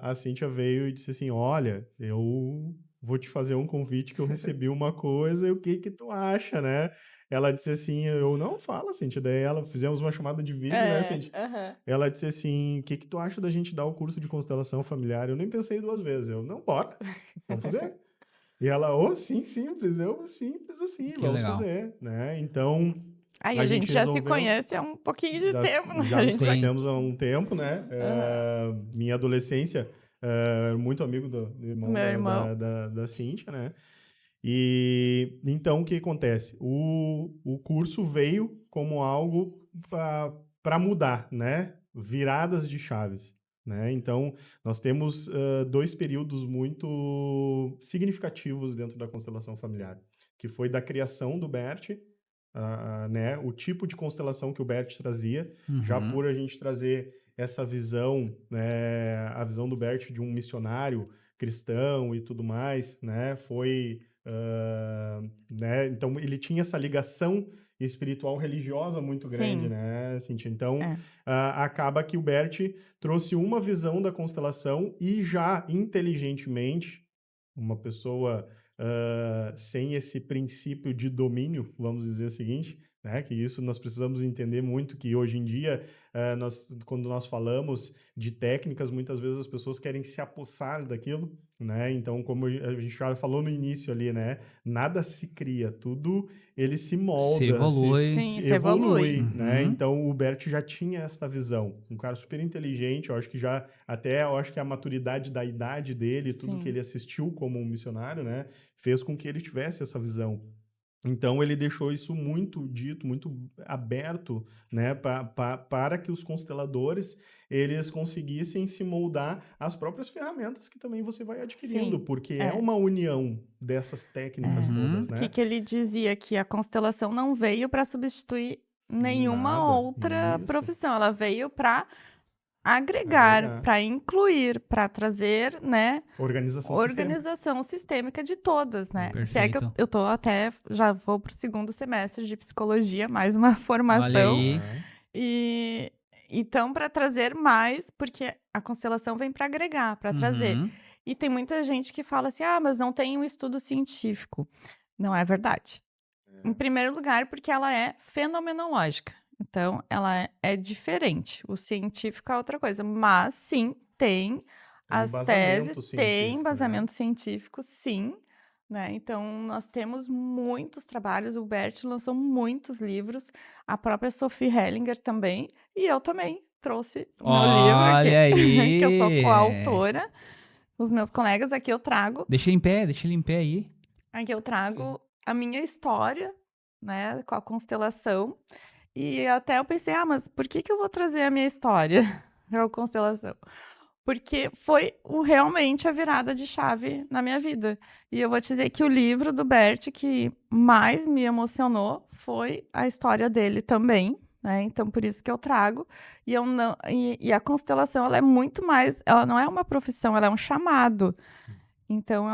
a Cíntia veio e disse assim, olha, eu vou te fazer um convite que eu recebi uma coisa e o que tu acha, né? Ela disse assim, eu não falo, Cíntia. Daí fizemos uma chamada de vídeo, né, Cíntia? Ela disse assim, o que tu acha da gente dar o curso de constelação familiar? Eu nem pensei duas vezes. Eu, não, bora, vamos fazer. E ela, sim, simples. Simples assim, Que vamos legal. fazer, né? Então, Aí a gente já se conhece há um pouquinho de tempo, né? Já A nos gente conhecemos há um tempo, né? Minha adolescência, muito amigo do irmão, Meu irmão. da Cíntia, né? E então o que acontece? O curso veio como algo para mudar, né? Viradas de chaves, né? Então nós temos dois períodos muito significativos dentro da constelação familiar, que foi da criação do Bert, né? O tipo de constelação que o Bert trazia, já por a gente trazer essa visão, né, a visão do Bert de um missionário cristão e tudo mais, né, né, então ele tinha essa ligação espiritual religiosa muito grande, Sim, né, Cintia? Então, é. acaba que o Bert trouxe uma visão da constelação e já inteligentemente, uma pessoa sem esse princípio de domínio, vamos dizer o seguinte, né, que isso nós precisamos entender muito, que hoje em dia, quando nós falamos de técnicas, muitas vezes as pessoas querem se apossar daquilo, né? Então, como a gente já falou no início ali, né? Nada se cria, tudo ele se Se molda, evolui. Sim, se se evolui. evolui, né? Uhum. Então, o Bert já tinha essa visão. Um cara super inteligente, eu acho que eu acho que a maturidade da idade dele, tudo que Sim. ele assistiu como um missionário, né? Fez com que ele tivesse essa visão. Então, ele deixou isso muito dito, muito aberto, né, para que os consteladores, eles conseguissem se moldar às próprias ferramentas que também você vai adquirindo, Sim, porque é é. uma união dessas técnicas todas, O né? que ele dizia que a constelação não veio para substituir nenhuma Nada. outra Isso. profissão, ela veio para agregar, Agregar. para incluir, para trazer, né, Organização sistêmica. organização sistêmica de todas, né? Se é que Perfeito. eu tô até, já vou pro 2º semestre de psicologia, mais uma Olha formação. aí. Aham. E então, para trazer mais, porque a constelação vem para agregar, para trazer. Uhum. E tem muita gente que fala assim: ah, mas não tem um estudo científico. Não é verdade. Em primeiro lugar, porque ela é fenomenológica. Então, ela é diferente. O científico é outra coisa. Mas, sim, tem Tem as teses, embasamento tem científico, né? embasamento científico, sim. Né? Então, nós temos muitos trabalhos. O Bert lançou muitos livros. A própria Sophie Hellinger também. E eu também trouxe o meu livro, Olha que eu sou aí. coautora. Os meus colegas aqui eu trago. Deixa ele em pé aí. Aqui eu trago a minha história, né, com a constelação. E até eu pensei, ah, mas por que eu vou trazer a minha história com a constelação? Porque foi realmente a virada de chave na minha vida. E eu vou te dizer que o livro do Bert que mais me emocionou foi a história dele também, né? Então, por isso que eu trago. E, eu não, e a constelação, ela é muito mais... Ela não é uma profissão, ela é um chamado. Então,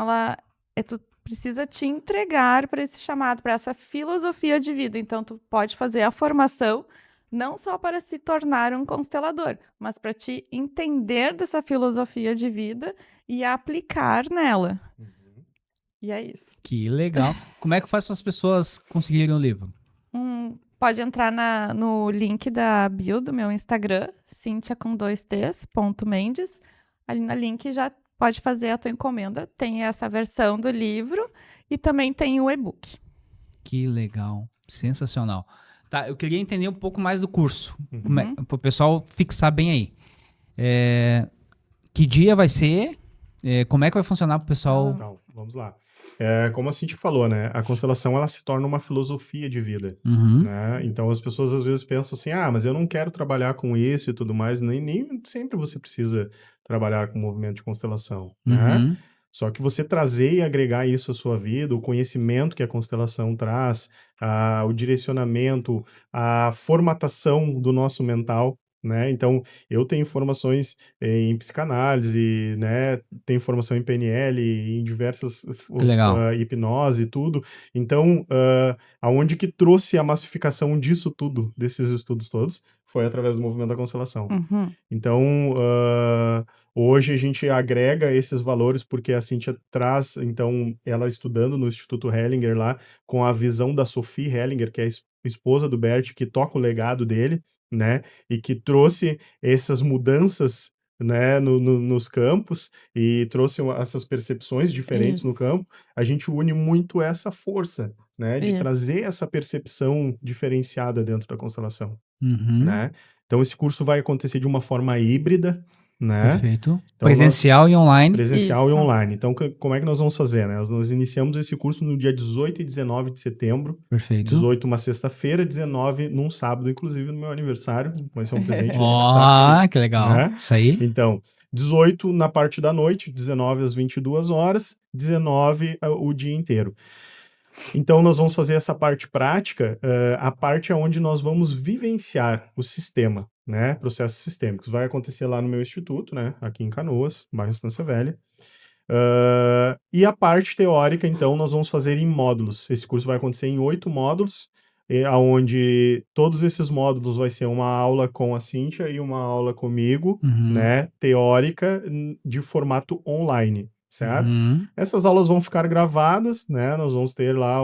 tu precisa te entregar para esse chamado, para essa filosofia de vida. Então, tu pode fazer a formação não só para se tornar um constelador, mas para te entender dessa filosofia de vida e aplicar nela. E é isso. Que legal. Como é que faz para as pessoas conseguirem o livro? Pode entrar no link da bio do meu Instagram, Cintia com 2Ts, .mendes. Ali no link já pode fazer a tua encomenda. Tem essa versão do livro e também tem o e-book. Que legal. Sensacional. Tá, eu queria entender um pouco mais do curso. Uhum. Para o pessoal fixar bem aí. Que dia vai ser? Como é que vai funcionar para o pessoal? Então, vamos lá. Como a Cintia falou, né? A constelação, ela se torna uma filosofia de vida, Uhum. né? Então, as pessoas às vezes pensam assim, ah, mas eu não quero trabalhar com isso e tudo mais. Nem sempre você precisa trabalhar com o movimento de constelação, né? Uhum. Só que você trazer e agregar isso à sua vida, o conhecimento que a constelação traz, o direcionamento, a formatação do nosso mental, né? Então, eu tenho formações em psicanálise, né? Tenho formação em PNL, em diversas Que legal. hipnose e tudo. Então, aonde que trouxe a massificação disso tudo, desses estudos todos, foi através do movimento da constelação. Uhum. Então, hoje a gente agrega esses valores porque a Cintia traz, então, ela estudando no Instituto Hellinger lá, com a visão da Sophie Hellinger, que é a esposa do Bert, que toca o legado dele, né, e que trouxe essas mudanças, né, nos campos e trouxe essas percepções diferentes no Isso. campo. A gente une muito essa força, né, de Isso. trazer essa percepção diferenciada dentro da constelação, Uhum. né? Então, esse curso vai acontecer de uma forma híbrida, né? Perfeito. Então, Presencial e online. Presencial e Isso. online. Então, como é que nós vamos fazer, né? Nós iniciamos esse curso no dia 18 e 19 de setembro. Perfeito. 18 uma sexta-feira, 19 num sábado, inclusive no meu aniversário. Vai ser um presente de aniversário. Ó, que legal. Né? Isso aí. Então, 18 na parte da noite, 19 às 22 horas, 19 o dia inteiro. Então, nós vamos fazer essa parte prática, a parte onde nós vamos vivenciar o sistema. né? Processos sistêmicos. Vai acontecer lá no meu instituto, né? Aqui em Canoas, bairro Estância Velha. E a parte teórica, então, nós vamos fazer em módulos. Esse curso vai acontecer em 8 módulos, onde todos esses módulos vai ser uma aula com a Cíntia e uma aula comigo, né? Teórica, de formato online, certo? Uhum. Essas aulas vão ficar gravadas, né? Nós vamos ter lá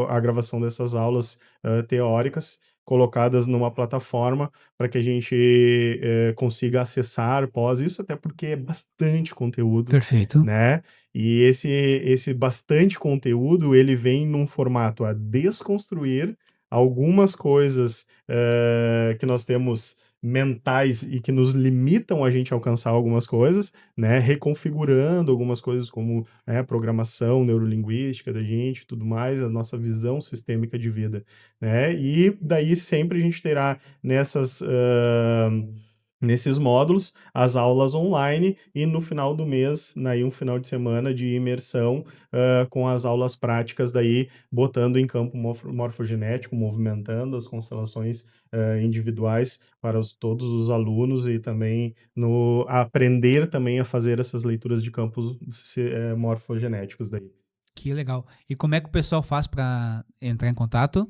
a gravação dessas aulas teóricas colocadas numa plataforma para que a gente consiga acessar após isso, até porque é bastante conteúdo, Perfeito. né? E esse bastante conteúdo, ele vem num formato a desconstruir algumas coisas que nós temos mentais e que nos limitam a gente alcançar algumas coisas, né? Reconfigurando algumas coisas como a programação neurolinguística da gente, tudo mais, a nossa visão sistêmica de vida, né? E daí sempre a gente terá nesses módulos, as aulas online e no final do mês, daí um final de semana de imersão com as aulas práticas, daí botando em campo morfogenético, movimentando as constelações individuais para todos os alunos e também aprender também a fazer essas leituras de campos morfogenéticos daí. Que legal. E como é que o pessoal faz para entrar em contato?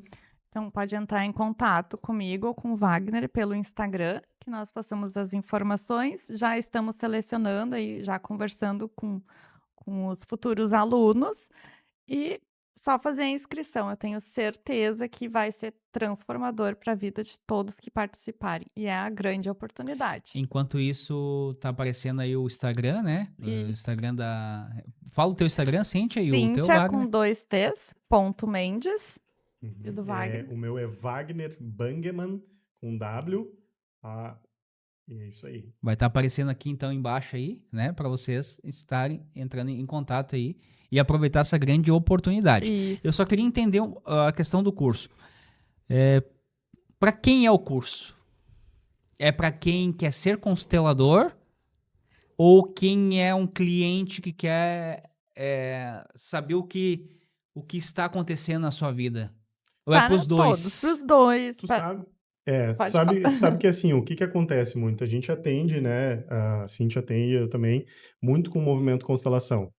Então, pode entrar em contato comigo ou com o Wagner pelo Instagram, que nós passamos as informações. Já estamos selecionando e já conversando com os futuros alunos. E só fazer a inscrição. Eu tenho certeza que vai ser transformador para a vida de todos que participarem. E é a grande oportunidade. Enquanto isso, tá aparecendo aí o Instagram, né? O Isso. Instagram da... Fala o teu Instagram, Cíntia, e o teu Cíntia Wagner. com 2 T's, ponto Mendes. E do Wagner? O meu é Wagner Bangemann, com W. E é isso aí. Vai estar aparecendo aqui, então, embaixo aí, né? Para vocês estarem entrando em contato aí e aproveitar essa grande oportunidade. Isso. Eu só queria entender a questão do curso. Para quem é o curso? É para quem quer ser constelador ou quem é um cliente que quer saber o que está acontecendo na sua vida? Ou é Para pros dois? todos, pros dois. Tu pa- sabe, Pode sabe que assim, o que acontece muito? A gente atende, né? A Cintia atende, eu também, muito com o movimento constelação.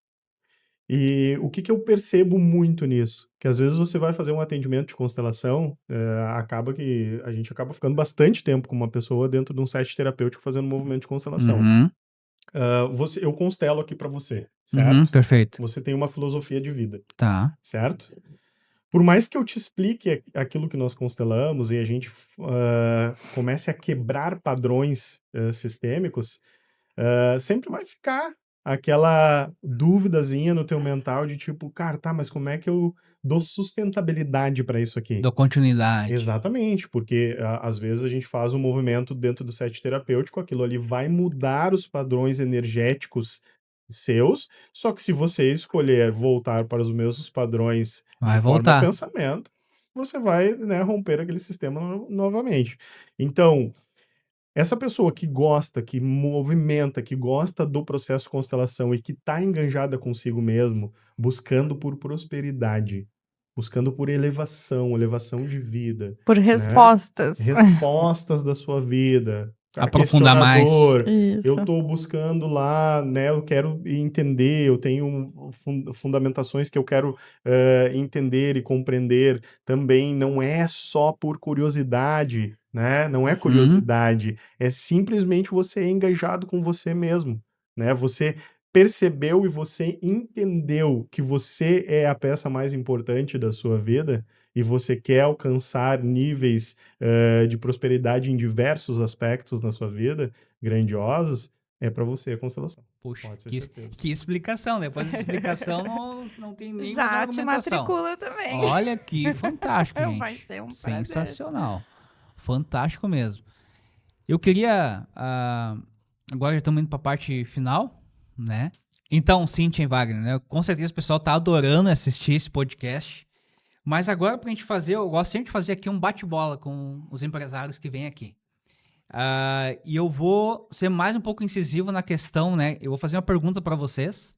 E o que eu percebo muito nisso? Que às vezes você vai fazer um atendimento de constelação, acaba que a gente acaba ficando bastante tempo com uma pessoa dentro de um set terapêutico fazendo um movimento de constelação. Uhum, Eu constelo aqui para você, certo? uhum, perfeito. Você tem uma filosofia de vida, Tá. certo? Por mais que eu te explique aquilo que nós constelamos e a gente comece a quebrar padrões sistêmicos, sempre vai ficar aquela duvidazinha no teu mental de tipo, cara, tá, mas como é que eu dou sustentabilidade para isso aqui? Dou continuidade. Exatamente, porque às vezes a gente faz um movimento dentro do set terapêutico, aquilo ali vai mudar os padrões energéticos seus, só que se você escolher voltar para os mesmos padrões Vai de forma voltar. de pensamento, você vai, né, romper aquele sistema novamente. Então, essa pessoa que gosta, que movimenta, que gosta do processo constelação e que está enganjada consigo mesmo, buscando por prosperidade, buscando por elevação de vida, Por né? respostas. Respostas da sua vida. Aprofundar mais. Questionador. Isso. Eu estou buscando lá, né? Eu quero entender, eu tenho fundamentações que eu quero entender e compreender. Também não é só por curiosidade, né? Não é curiosidade, é simplesmente você engajado com você mesmo, né? Você percebeu e você entendeu que você é a peça mais importante da sua vida e você quer alcançar níveis de prosperidade em diversos aspectos na sua vida, grandiosos, é para você a constelação. Poxa, Pode ter certeza. que explicação. Depois dessa explicação não tem nem mais Já te argumentação. matricula também. Olha que fantástico, gente. Vai ser um prazer. Sensacional. Fantástico mesmo. Eu queria... agora já estamos indo para a parte final, né? Então, Cíntia e Wagner, né? Com certeza o pessoal tá adorando assistir esse podcast. Mas agora, pra gente fazer, eu gosto sempre de fazer aqui um bate-bola com os empresários que vêm aqui. E eu vou ser mais um pouco incisivo na questão, né? Eu vou fazer uma pergunta para vocês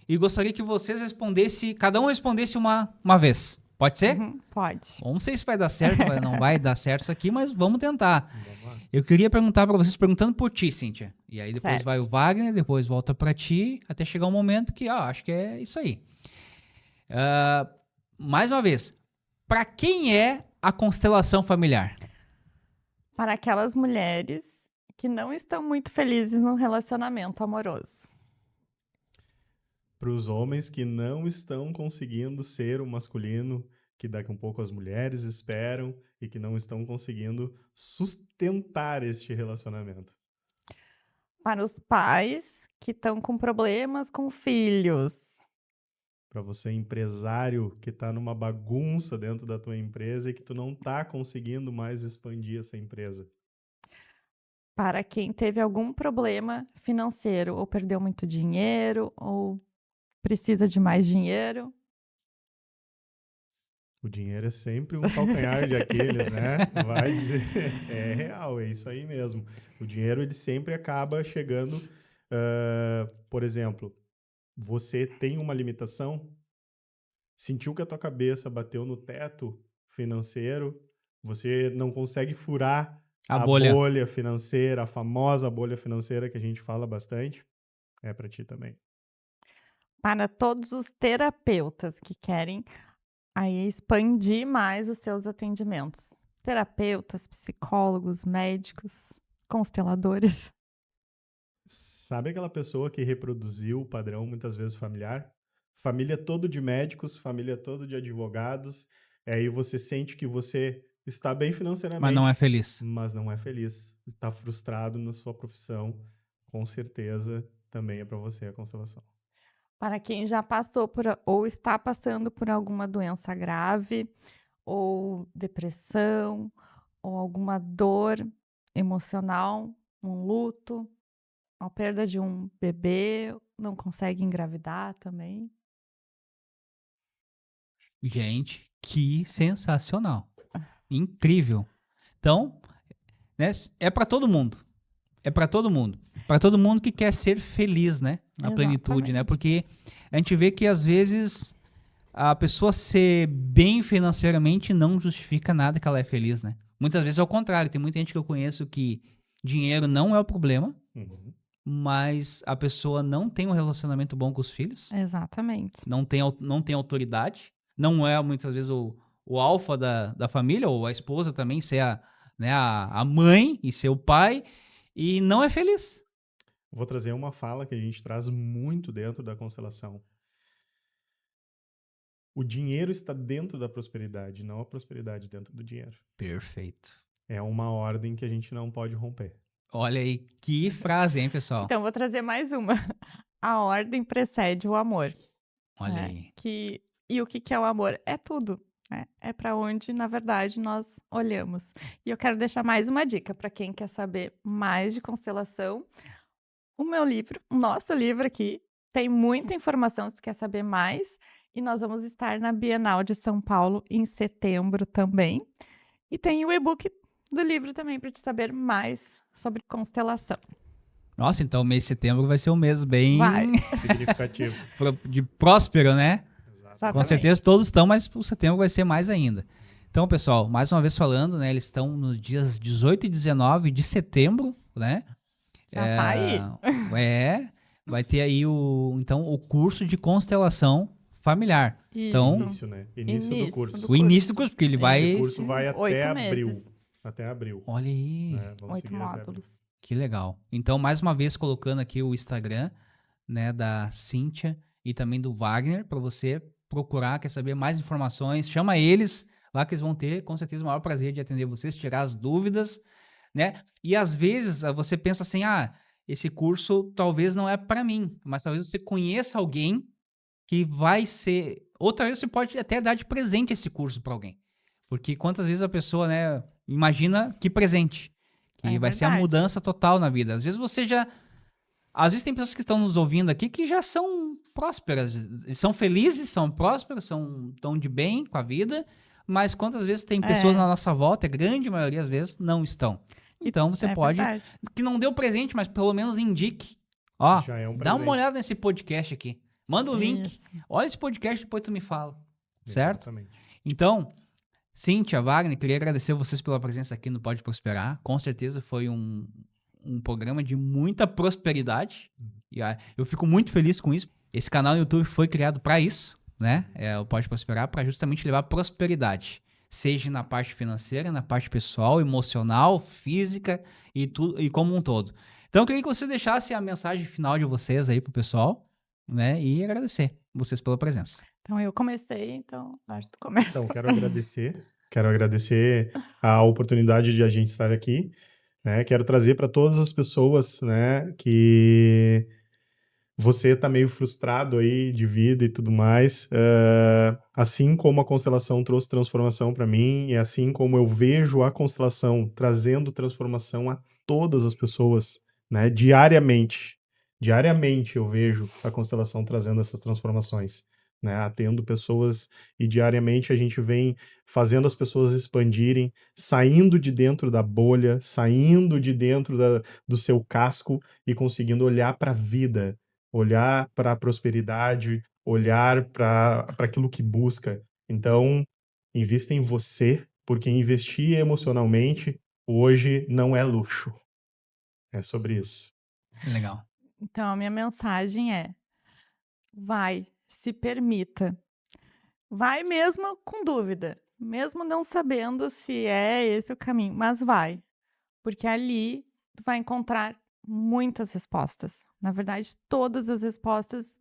e gostaria que vocês respondessem, cada um respondesse uma vez. Pode ser? Pode. Não sei se vai dar certo, não vai dar certo isso aqui, mas vamos tentar. Vamos lá. Eu queria perguntar pra vocês, perguntando por ti, Cíntia. E aí depois Certo. vai o Wagner, depois volta pra ti, até chegar um momento que, acho que é isso aí. Mais uma vez, pra quem é a constelação familiar? Para aquelas mulheres que não estão muito felizes no relacionamento amoroso. Para os homens que não estão conseguindo ser o masculino que daqui a um pouco as mulheres esperam e que não estão conseguindo sustentar este relacionamento. Para os pais que estão com problemas com filhos. Para você, empresário, que está numa bagunça dentro da tua empresa e que tu não está conseguindo mais expandir essa empresa. Para quem teve algum problema financeiro, ou perdeu muito dinheiro, ou precisa de mais dinheiro. O dinheiro é sempre um calcanhar de Aquiles, né? Vai dizer, é real, é isso aí mesmo. O dinheiro, ele sempre acaba chegando, por exemplo, você tem uma limitação, sentiu que a tua cabeça bateu no teto financeiro, você não consegue furar A a bolha. bolha financeira, a famosa bolha financeira que a gente fala bastante, é para ti também. Para todos os terapeutas que querem aí expandir mais os seus atendimentos. Terapeutas, psicólogos, médicos, consteladores. Sabe aquela pessoa que reproduziu o padrão muitas vezes familiar? Família todo de médicos, família todo de advogados, aí você sente que você está bem financeiramente, Mas não é feliz. mas não é feliz, está frustrado na sua profissão, com certeza também é para você a constelação. Para quem já passou por ou está passando por alguma doença grave, ou depressão, ou alguma dor emocional, um luto, a perda de um bebê, não consegue engravidar também. Gente, que sensacional. Incrível. Então, né, é pra todo mundo. É pra todo mundo. Pra todo mundo que quer ser feliz, né? Na plenitude, né? Exatamente. Porque a gente vê que às vezes a pessoa ser bem financeiramente não justifica nada que ela é feliz, né? Muitas vezes é o contrário. Tem muita gente que eu conheço que dinheiro não é o problema, Uhum. mas a pessoa não tem um relacionamento bom com os filhos, Exatamente. não tem autoridade, não é muitas vezes o alfa da família, ou a esposa também ser a mãe e ser o pai, e não é feliz. Vou trazer uma fala que a gente traz muito dentro da constelação. O dinheiro está dentro da prosperidade, não a prosperidade dentro do dinheiro. Perfeito. É uma ordem que a gente não pode romper. Olha aí, que frase, hein, pessoal? Então, vou trazer mais uma. A ordem precede o amor. Olha né? aí. E o que é o amor? É tudo. Né? É para onde, na verdade, nós olhamos. E eu quero deixar mais uma dica para quem quer saber mais de constelação. O meu livro, o nosso livro aqui, tem muita informação se quer saber mais. E nós vamos estar na Bienal de São Paulo em setembro também. E tem o e-book do livro também para te saber mais sobre constelação. Nossa, então o mês de setembro vai ser um mês bem Vai. Significativo. de próspero, né? Exato. Com certeza todos estão, mas o setembro vai ser mais ainda. Então, pessoal, mais uma vez falando, né? Eles estão nos dias 18 e 19 de setembro, né? Já tá aí. Vai ter aí o curso de constelação familiar. Então, Início, né? Início do curso. o início do curso, porque ele vai... Esse curso vai até 8 abril. meses. Até abril. Olha aí, Né? Vamos 8 seguir até abril. módulos. que legal. Então, mais uma vez, colocando aqui o Instagram, né, da Cíntia e também do Wagner, para você procurar, quer saber mais informações, chama eles lá que eles vão ter, com certeza, o maior prazer de atender vocês, tirar as dúvidas, né? E às vezes você pensa assim, esse curso talvez não é para mim, mas talvez você conheça alguém que vai ser... Outra vez você pode até dar de presente esse curso para alguém. Porque quantas vezes a pessoa, né, imagina que presente, que É vai ser a verdade. mudança total na vida. Às vezes você já... Às vezes tem pessoas que estão nos ouvindo aqui que já são prósperas, são felizes, são prósperas, estão de bem com a vida, mas quantas vezes tem pessoas na nossa volta, a grande maioria às vezes não estão. Então você pode, Verdade. que não deu presente, mas pelo menos indique. Ó, Já é um dá uma presente. olhada nesse podcast aqui. Manda o link. Isso. Olha esse podcast, depois tu me fala. Certo? Exatamente. Então, Cíntia, Wagner, queria agradecer vocês pela presença aqui no Pode Prosperar. Com certeza foi um programa de muita prosperidade. E eu fico muito feliz com isso. Esse canal no YouTube foi criado para isso, né? O Pode Prosperar, para justamente levar prosperidade. Seja na parte financeira, na parte pessoal, emocional, física e tudo, e como um todo. Então, eu queria que você deixasse a mensagem final de vocês aí pro pessoal, né? E agradecer vocês pela presença. Então, eu comecei, então, Arthur, tu começa. Então, quero agradecer a oportunidade de a gente estar aqui, né? Quero trazer para todas as pessoas, né, que você tá meio frustrado aí de vida e tudo mais, assim como a constelação trouxe transformação para mim, e assim como eu vejo a constelação trazendo transformação a todas as pessoas, né, diariamente eu vejo a constelação trazendo essas transformações, né, atendo pessoas e diariamente a gente vem fazendo as pessoas expandirem, saindo de dentro da bolha, saindo de dentro do seu casco e conseguindo olhar para a vida, olhar para a prosperidade, olhar para aquilo que busca. Então, invista em você, porque investir emocionalmente hoje não é luxo. É sobre isso. Legal. Então, a minha mensagem é: vai, se permita. Vai mesmo com dúvida, mesmo não sabendo se é esse o caminho, mas vai. Porque ali tu vai encontrar muitas respostas. Na verdade, todas as respostas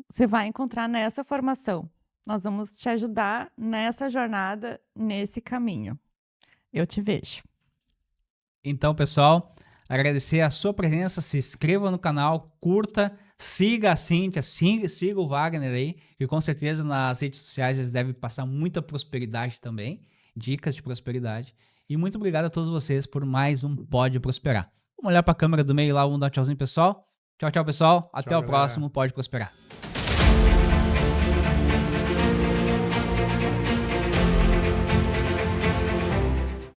você vai encontrar nessa formação. Nós vamos te ajudar nessa jornada, nesse caminho. Eu te vejo. Então, pessoal, agradecer a sua presença, se inscreva no canal, curta, siga a Cíntia, siga o Wagner aí, que com certeza nas redes sociais eles devem passar muita prosperidade também, dicas de prosperidade. E muito obrigado a todos vocês por mais um Pode Prosperar. Vamos olhar para a câmera do meio lá, vamos dar um tchauzinho, pessoal. Tchau, tchau, pessoal. Até o galera. próximo Pode Prosperar.